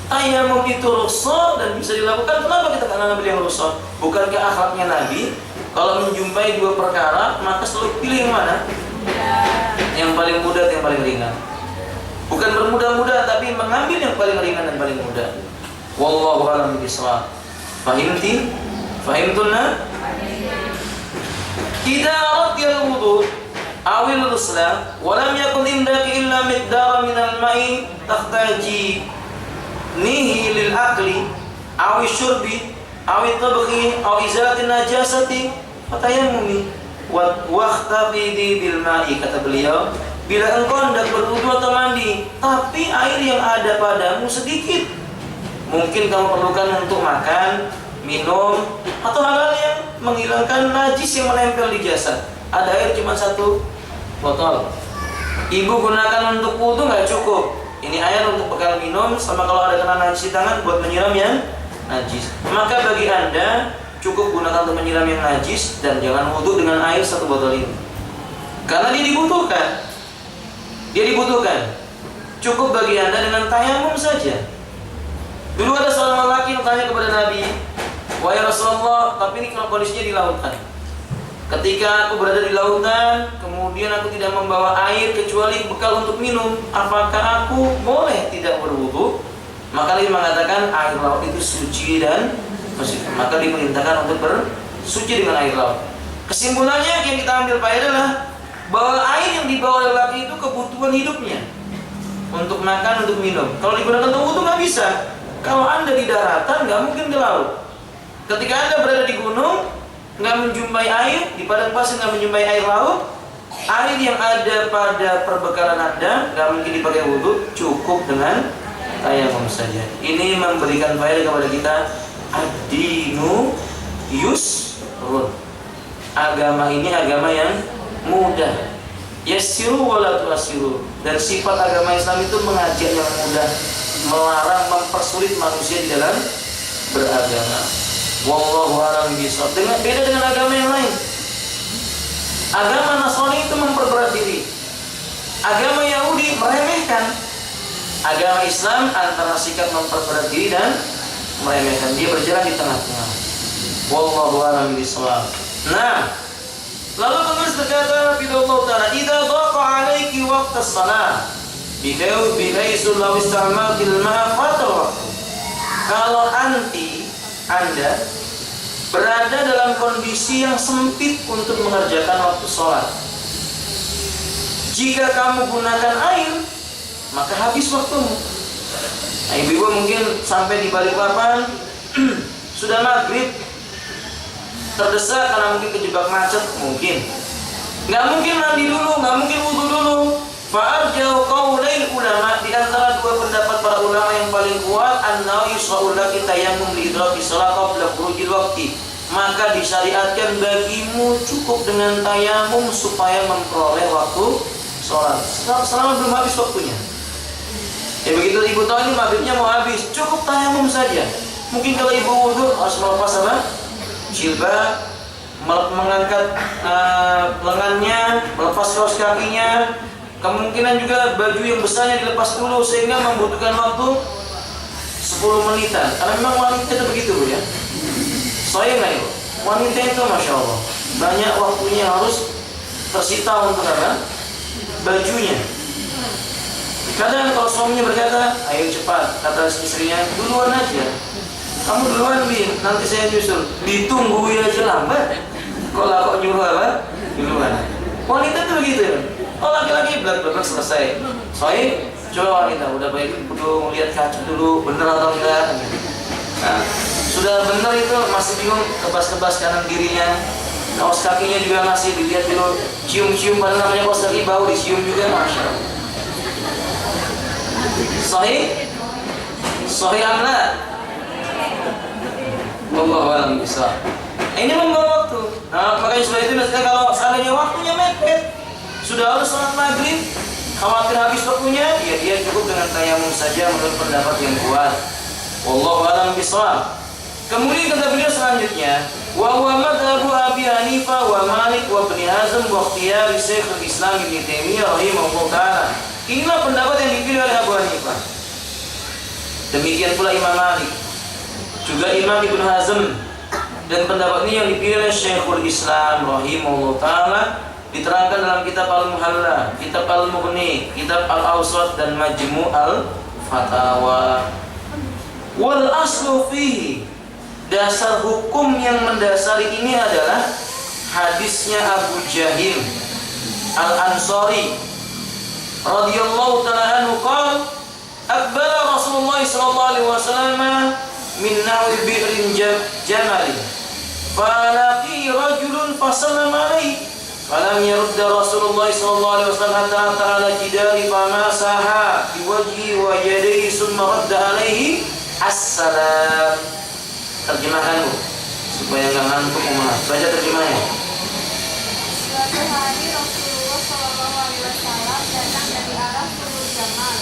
A: Tayamum itu rukhsah dan bisa dilakukan. Kenapa kita nggak ngambil yang rukhsah? Bukankah akhlaknya Nabi kalau menjumpai dua perkara maka selalu pilih yang mana? Yang paling mudah, yang paling ringan. Bukan bermudah-mudah, tapi mengambil yang paling ringan dan paling mudah. Wallahu a'lam bishawab. Fahimti? Fahimtunna? Idza aradta al-wudu awil ghusla wa lam yakun indaka illa miqdara min al-ma'i tahtaji nihi lil akli aw syurbi aw tabghi aw izalati najasati fatayammumi wa waqtafidi bil ma'i, kata beliau, bila engkau hendak berwudu atau mandi tapi air yang ada padamu sedikit, mungkin kamu perlukan untuk makan, minum, atau hal-hal yang menghilangkan najis yang menempel di jasad. Ada air cuma 1 botol, ibu gunakan untuk wudu nggak cukup. Ini air untuk bekal minum, sama kalau ada kena najis di tangan buat menyiram yang najis. Maka bagi Anda cukup gunakan untuk menyiram yang najis, dan jangan wudu dengan air 1 botol ini, karena dia dibutuhkan. Dia dibutuhkan. Cukup bagi Anda dengan tayamum saja. Dulu ada seorang lelaki yang tanya kepada Nabi, wahai Rasulullah, tapi ini kalau kondisinya di lautan. Ketika aku berada di lautan, kemudian aku tidak membawa air kecuali bekal untuk minum, apakah aku boleh tidak berwudu? Maka Nabi mengatakan air laut itu suci dan bersih, maka diperintahkan untuk bersuci dengan air laut. Kesimpulannya yang kita ambil faedah adalah bahwa air yang dibawa oleh lelaki itu kebutuhan hidupnya, untuk makan, untuk minum. Kalau digunakan untuk wudu nggak bisa. Kalau Anda di daratan nggak mungkin ke laut. Ketika Anda berada di gunung, nggak menjumpai air, di padang pasir nggak menjumpai air laut, air yang ada pada perbekalan Anda nggak mungkin dipakai wudu, cukup dengan tayamum saja. Ini memberikan faedah kepada kita, ad-dinu yusrun. Agama ini agama yang mudah. Yassiru wa la tu'assiru. Dan sifat agama Islam itu mengajak yang mudah, melarang mempersulit manusia di dalam beragama. Wallahu a'lam bishawab. Beda dengan agama yang lain. Agama Nasrani itu memperberat diri. Agama Yahudi meremehkan. Agama Islam antara sikap memperberat diri dan meremehkan. Dia berjalan di tengah-tengah. Wallahu a'lam bishawab. Nah, lalu penulis berkata, "Bidallahu ta'ala, idza dhaqa 'alaiki waqtas shalah, bihaisu law istamaltil ma'a fatal waqtu." Kalau Anda berada dalam kondisi yang sempit untuk mengerjakan waktu sholat, jika kamu gunakan air, maka habis waktumu. Nah, ibu-ibu mungkin sampai di Balikpapan sudah maghrib, terdesak karena mungkin kejebak macet, mungkin nggak mungkin mandi dulu, nggak mungkin wudu dulu. Fa'arjau qaulail ulama, di antara dua pendapat para ulama yang paling kuat, annahu yusra'u laki tayammum li idraki shalah qabla khurujil waqti, maka disyariatkan bagimu cukup dengan tayamum supaya memperoleh waktu sholat selama belum habis waktunya. Ya begitu ibu tahu ini maghribnya mau habis, cukup tayamum saja. Mungkin kalau ibu wudu harus melepas apa? Jilbab, mengangkat lengannya, melepas kaos kakinya. Kemungkinan juga baju yang besarnya dilepas dulu, sehingga membutuhkan waktu 10 menitan. Karena memang wanita itu begitu, Bu, ya. Saya nggak ibu, wanita itu Masya Allah banyak waktunya harus tersita untuk apa? Bajunya. Kadang kalau suaminya berkata, ayo cepat, kata istrinya, duluan aja. Kamu duluan, Bin, nanti saya nyusul. Ditunggu aja lambat. Kok nyuruh apa? Duluan. Wanita itu begitu, ya. Oh, laki-laki belak-belak selesai. Soalnya coba wanita udah baik dulu, lihat kaca dulu, bener atau enggak. Nah, sudah bener itu masih bingung, kebas-kebas kanan kirinya. Kaos kakinya juga masih dilihat dulu, cium-cium, padahal namanya kaos kaki bau, dicium juga, masya Allah. Sahih? Sahih amla? Wallahu a'lam bishawab. Ini membawa waktu. Nah, makanya setelah itu kalau seandainya waktunya mepet, sudah harus sholat maghrib, khawatir habis waktunya, ya dia cukup dengan tayamum saja menurut pendapat yang kuat. Wallahu a'lam bishawab. Kemudian kata beliau selanjutnya, wa huwa madhabu Abi Hanifah wa Malik wa Ibnu Hazm wa ikhtiyar Syekhul Islam Ibnu Taimiyah rahimahullah taala. Inilah pendapat yang dipilih oleh Abu Hanifah. Demikian pula Imam Malik, juga Imam Ibnu Hazm, dan pendapat ini yang dipilih oleh Syekhul Islam rahimahullah taala, diterangkan dalam kitab Al-Muhalla, kitab Al-Mughni, kitab Al-Awsat dan Majmu' Al-Fatawa. Wal aslu fihi, dasar hukum yang mendasari ini adalah hadisnya Abu Jahil Al-Ansari radhiyallahu ta'ala anhu qala akbara Rasulullah sallallahu alaihi wasallam min nawi bi'rin jamal falaqi rajulun fasallama alaihi falam yarudda Rasulullah sallallahu alaihi wasallam hatta ta'ala jidari famasaha biwajhi wa yadayhi summa radda alaihi assalam. Terjemahkan Bu, supaya nggak ngantuk umat. Baca terjemahnya.
B: Suatu hari Rasulullah SAW datang dari arah Sumur Jamal.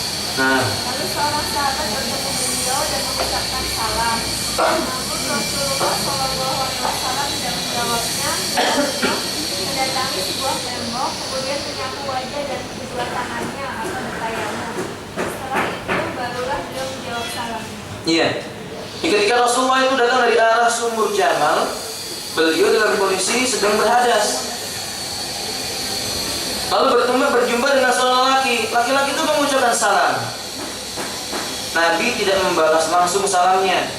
B: Lalu seorang sahabat bertemu beliau dan mengucapkan salam. Namun Rasulullah SAW tidak menjawabnya. Beliau mendatangi sebuah tembok, kemudian menyapu wajah dan kedua tangannya atau bertayamum. Setelah itu barulah beliau menjawab salamnya.
A: Iya. Ketika Rasulullah itu datang dari arah Sumur Jamal, beliau dalam kondisi sedang berhadas. Lalu berjumpa dengan seorang laki. Laki-laki itu mengucapkan salam. Nabi tidak membalas langsung salamnya.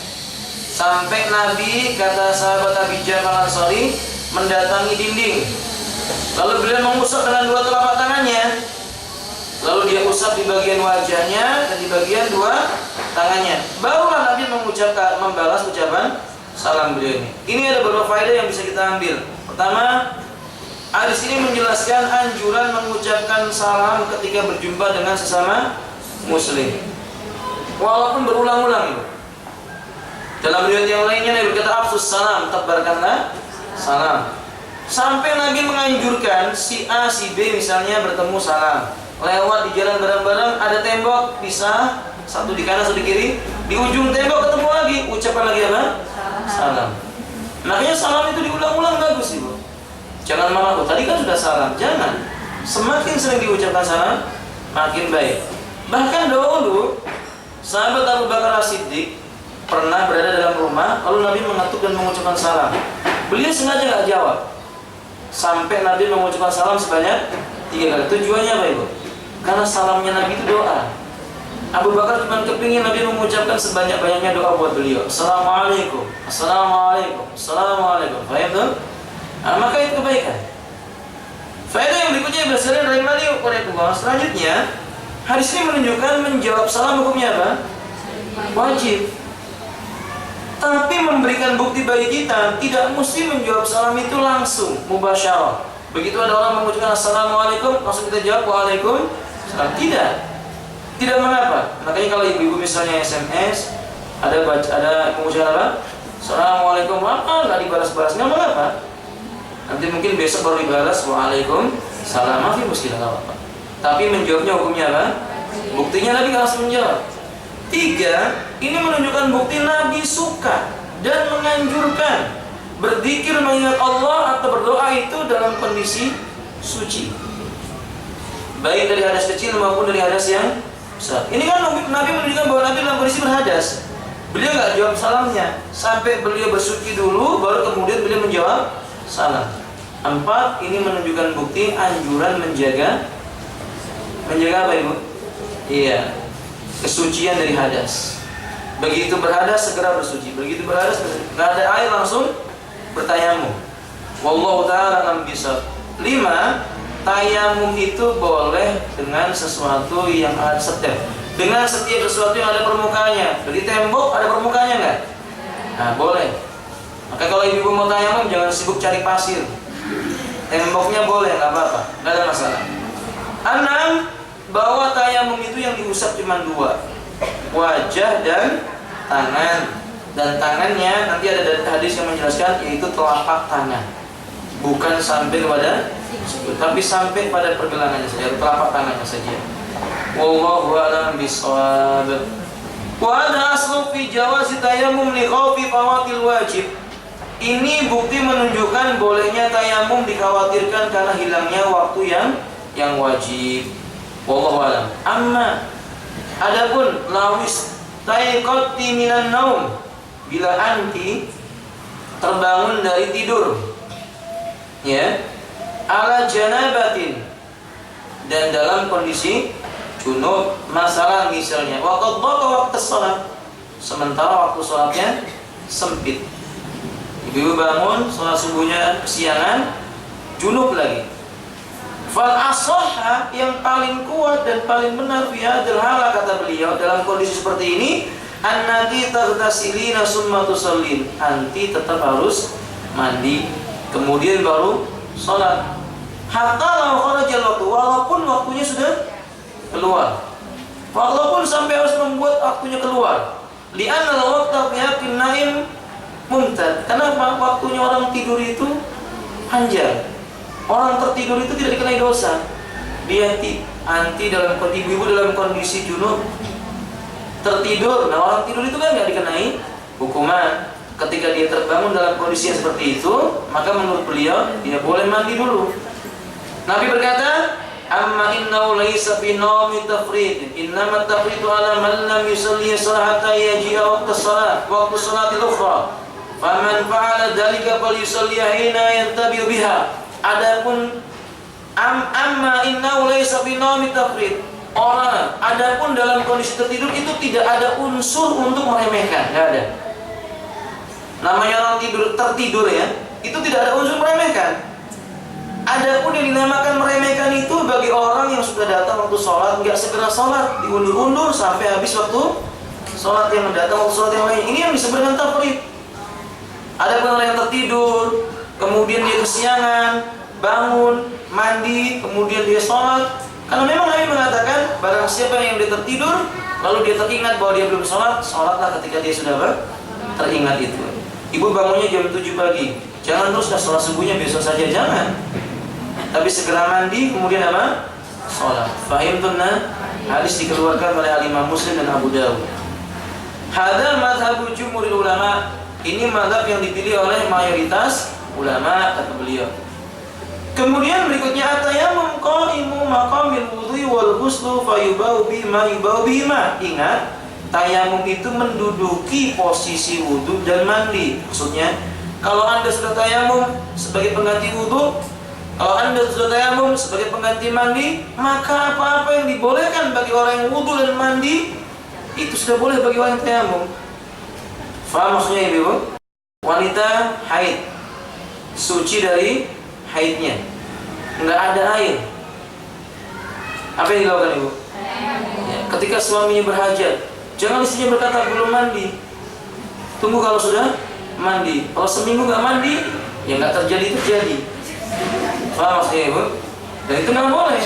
A: Sampai Nabi, kata sahabat Abi Jamal Ansari, mendatangi dinding. Lalu beliau mengusap dengan dua telapak tangannya. Lalu dia usap di bagian wajahnya dan di bagian dua tangannya. Barulah Nabi membalas ucapan salam beliau ini. Ini ada beberapa faedah yang bisa kita ambil. Pertama, hadis ini menjelaskan anjuran mengucapkan salam ketika berjumpa dengan sesama muslim, walaupun berulang-ulang. Dalam riwayat yang lainnya Nabi berkata afsus salam, tebarkanlah salam. Sampai Nabi menganjurkan si A, si B misalnya bertemu salam, lewat di jalan bareng-bareng, ada tembok pisah, satu di kanan satu di kiri, di ujung tembok ketemu lagi, ucapkan lagi apa? Salam. Makanya salam itu diulang-ulang bagus Ibu. Jangan malah tadi kan sudah salam, jangan. Semakin sering diucapkan salam, makin baik. Bahkan dahulu sahabat Abu Bakar As-Siddiq pernah berada dalam rumah, lalu Nabi mengetuk dan mengucapkan salam. Beliau sengaja nggak jawab, sampai Nabi mengucapkan salam sebanyak 3 kali. Tujuannya apa Ibu? Karena salamnya Nabi itu doa. Abu Bakar cuma kepingin Nabi mengucapkan sebanyak-banyaknya doa buat beliau. Assalamualaikum, Assalamualaikum, Assalamualaikum. Faham tuh? Nah, maka itu kebaikan. Faedah yang berikutnya berdasarkan dari Malik Quraish. Selanjutnya, hadis ini menunjukkan menjawab salam hukumnya apa? Wajib. Tapi memberikan bukti bagi kita, tidak mesti menjawab salam itu langsung, mubasyarah. Begitu ada orang mengucapkan Assalamualaikum, langsung kita jawab Waalaikumsalam. Tidak mengapa. Makanya kalau ibu-ibu misalnya SMS, ada mengucapkan apa? Assalamualaikum, nggak dibalas-balas, nggak mengapa. Nanti mungkin besok baru dibalas Waalaikumsalam, maaf muskilah nggak apa-apa. Tapi menjawabnya hukumnya apa? Buktinya Nabi langsung menjawab. 3, ini menunjukkan bukti Nabi suka dan menganjurkan berzikir mengingat Allah atau berdoa itu dalam kondisi suci, baik dari hadas kecil maupun dari hadas yang besar. Ini kan Nabi menunjukkan bahwa Nabi dalam kondisi berhadas. Beliau nggak jawab salamnya sampai beliau bersuci dulu, baru kemudian beliau menjawab salam. 4, ini menunjukkan bukti anjuran menjaga apa Ibu? Iya, kesucian dari hadas. Begitu berhadas segera bersuci. Begitu berhadas nggak ada air langsung bertayamum. Wallahu ta'ala alam bisawab. 5, tayamum itu boleh dengan sesuatu yang ada dengan setiap sesuatu yang ada permukaannya. Jadi tembok ada permukaannya nggak? Nah boleh. Maka kalau ibu mau tayamum jangan sibuk cari pasir. Temboknya boleh, nggak apa-apa, nggak ada masalah. 6. Bahwa tayamum itu yang diusap cuma 2, wajah dan tangan. Dan tangannya nanti ada hadis yang menjelaskan, yaitu telapak tangan, bukan sampai kepada tapi sampai pada pergelangannya saja, telapak tangannya saja. Wallahu a'lam bishawab. Wa hadha aslu fi jawazi tayammum li khawfi fawatil wajib. Ini bukti menunjukkan bolehnya tayamum dikhawatirkan karena hilangnya waktu yang wajib. Wallahu a'lam. Amma adapun lawis taiqati minan naum, bila anti terbangun dari tidur, ya, ala janabatin, dan dalam kondisi junub, masalah misalnya waqad dhaqa waqtu shalat, sementara waktu sholatnya sempit. Ibu bangun sholat subuhnya kesiangan, junub lagi. Fal ashah, yang paling kuat dan paling benar fi hadzal hala, kata beliau, dalam kondisi seperti ini, annaki taghtasilina summa tusallin, anti tetap harus mandi kemudian baru sholat. Hatta law kharajal waktu, walaupun waktunya sudah keluar, walaupun sampai harus membuat waktunya keluar. Li'anna al-waqta fi haqqin naim mumtad. Kenapa? Waktunya orang tidur itu panjang. Orang tertidur itu tidak dikenai dosa. Dia anti dalam ibu dalam kondisi junub tertidur. Nah, orang tidur itu kan nggak dikenai hukuman. Ketika dia terbangun dalam kondisi yang seperti itu, maka menurut beliau dia boleh mandi dulu. Nabi berkata, amma innahu laysa fi nawmi tafrid, innama tafridu ala man lam yusalli salata yaji'a waqtu salat waqtu salatil ukhra, faman fa'ala dhalika falyusalliha hina yantabihu biha. Adapun amma innahu laysa fi nawmi tafrid, orang adapun dalam kondisi tertidur itu tidak ada unsur untuk meremehkan, enggak ada. Namanya orang tertidur ya, itu tidak ada unsur meremehkan. Adapun yang dinamakan meremehkan itu bagi orang yang sudah datang waktu sholat nggak segera sholat, diundur-undur sampai habis waktu sholat yang datang waktu sholat yang lain. Ini yang disebut dengan tafrid. Adapun orang yang tertidur, kemudian dia kesiangan, bangun, mandi, kemudian dia sholat. Karena memang Nabi mengatakan, barang siapa yang dia tertidur, lalu dia teringat bahwa dia belum sholat, sholatlah ketika dia sudah teringat itu. Ibu bangunnya jam 7 pagi, jangan terus sholat subuhnya besok saja, jangan. Tapi segera mandi, kemudian apa? Sholat. Fahim tunna, hadis dikeluarkan oleh Al-Imam Muslim dan Abu Dawud. Hadha madhabu jumhuril ulama, ini madhab yang dipilih oleh mayoritas ulama, kata beliau. Kemudian berikutnya, at-tayammum qa'imu maqamil wudhu wal ghuslu fayubau bima yubau bima. Ingat, tayamum itu menduduki posisi wudhu dan mandi. Maksudnya, kalau Anda sudah tayamum sebagai pengganti wudhu, kalau Anda sudah tayamum sebagai pengganti mandi, maka apa-apa yang dibolehkan bagi orang yang wudhu dan mandi itu sudah boleh bagi orang yang tayamum. Faham maksudnya Ibu? Wanita haid, suci dari haidnya, nggak ada air, apa yang dilakukan Ibu? Ya, ketika suaminya berhajat, jangan istrinya berkata belum mandi, tunggu kalau sudah mandi. Kalau seminggu nggak mandi, ya nggak terjadi. Paham maksudnya Ibu? Dan itu nggak boleh.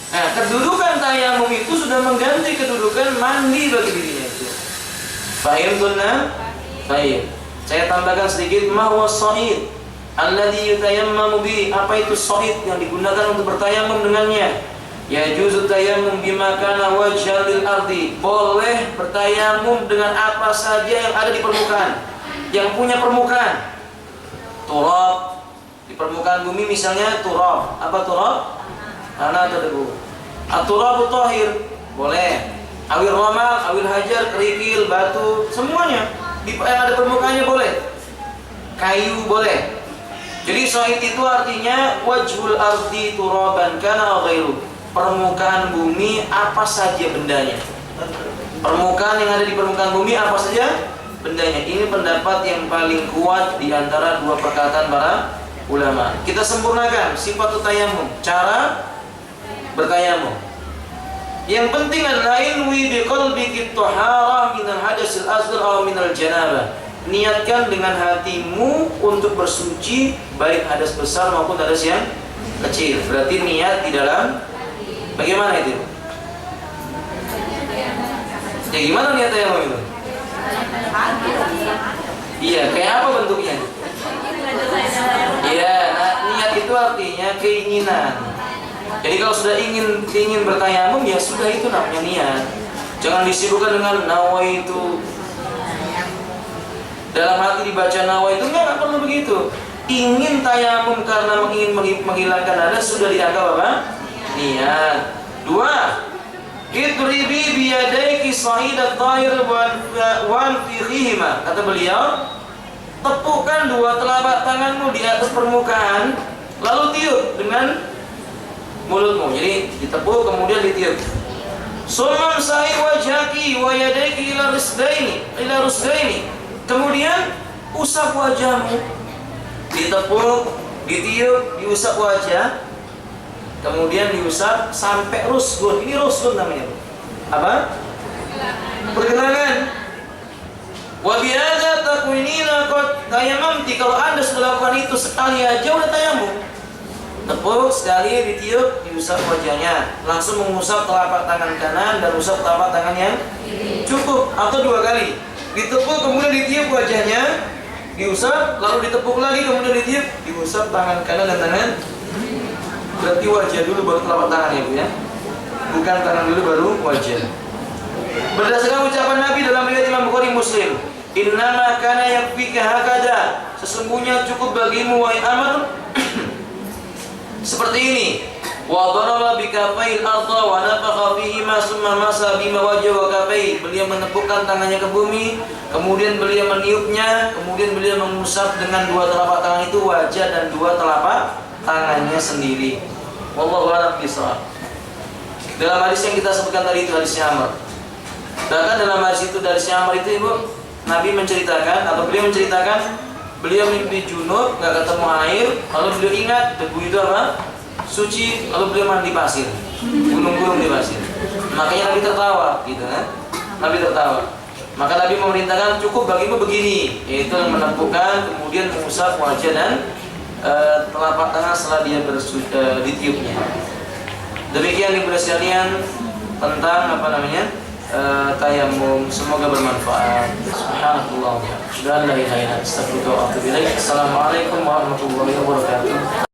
A: Nah, kedudukan tayamum itu sudah mengganti kedudukan mandi bagi dirinya itu. Fahim tunna? Baik. Saya tambahkan sedikit, ma huwa shahid alladhi yutayammamu bi. Apa itu shahid yang digunakan untuk bertayamum dengannya? Ya juzu tayammum bima kana wajhal lil ardi. Boleh bertayamum dengan apa saja yang ada di permukaan, yang punya permukaan. Turab, di permukaan bumi misalnya turab. Apa turab? Tanah atau debu. At-turabu tahir, boleh. Awil ramal, awil hajar, kerikil, batu, semuanya yang ada permukaannya boleh. Kayu boleh. Jadi shahid itu artinya wajhul ardi turaban kana ghairu. Permukaan bumi apa saja bendanya. Permukaan yang ada di permukaan bumi apa saja bendanya. Ini pendapat yang paling kuat di antara dua perkataan para ulama. Kita sempurnakan sifat tayamum, cara bertayamum. Yang penting adalah inwi biqalbiki taharah minal hadasil asghar aw minal janabah. niatkan dengan hatimu untuk bersuci baik hadas besar maupun hadas yang kecil. Berarti niat di dalam bagaimana itu? Ya gimana niat tayamum itu? Iya, kayak apa bentuknya? Iya, nah, niat itu artinya keinginan. Jadi kalau sudah ingin bertayamum ya sudah, itu namanya niat. Jangan disibukkan dengan nawaitu. Dalam hati dibaca nawaitu, enggak perlu begitu. Ingin tayamum karena ingin menghilangkan hadas sudah dianggap apa? Niat. 2. Idribi biyadaiki sa'idat tahir wan fiqihima. Kata beliau, tepukkan dua telapak tanganmu di atas permukaan, lalu tiup dengan mulutmu. Jadi ditepuk kemudian ditiup. Sumam sa'i wajhaki wa yadaiki ila rusdaini. Kemudian usap wajahmu. Ditepuk, ditiup, diusap wajah. Kemudian diusap sampai rusgun. Ini rusgun namanya. Apa? Pergelangan. Wa bihadza takunina qad tayammamti. Kalau Anda sudah lakukan itu sekali aja udah tayamum. Tepuk sekali, ditiup, diusap wajahnya. Langsung mengusap telapak tangan kanan dan usap telapak tangan yang cukup, atau 2 kali. Ditepuk kemudian ditiup wajahnya, diusap, lalu ditepuk lagi kemudian ditiup, diusap tangan kanan dan tangan. Berarti wajah dulu baru telapak tangan ya Bu ya. Bukan tangan dulu baru wajah. Berdasarkan ucapan Nabi dalam riwayat Imam Bukhari Muslim, innama kana yakfika hakada. Sesungguhnya cukup bagimu wahai Amr seperti ini. Wa daraba bikafail arda wa nafakha fihi ma summa masa bima wajha wa kafai. Beliau menepukkan tangannya ke bumi, kemudian beliau meniupnya, kemudian beliau mengusap dengan 2 telapak tangan itu wajah dan 2 telapak tangannya sendiri. Wallahu a'lam bishawab. Dalam hadis yang kita sebutkan tadi itu hadisnya Amr. Bahkan dalam hadis itu dari Amr itu Ibu, Nabi menceritakan atau beliau menceritakan beliau mimpi junub, nggak ketemu air, lalu beliau ingat debu itu apa? Suci, lalu beliau mandi pasir, gunung-gunung di pasir. Makanya Nabi tertawa, gitu kan? Nabi tertawa. Maka Nabi memerintahkan cukup bagimu begini, yaitu menepukkan, kemudian mengusap wajah dan telapak tangan setelah dia ditiupnya. Demikian Ibu sekalian tentang tayamum. Semoga bermanfaat. Subhanallah. Assalamualaikum warahmatullahi wabarakatuh.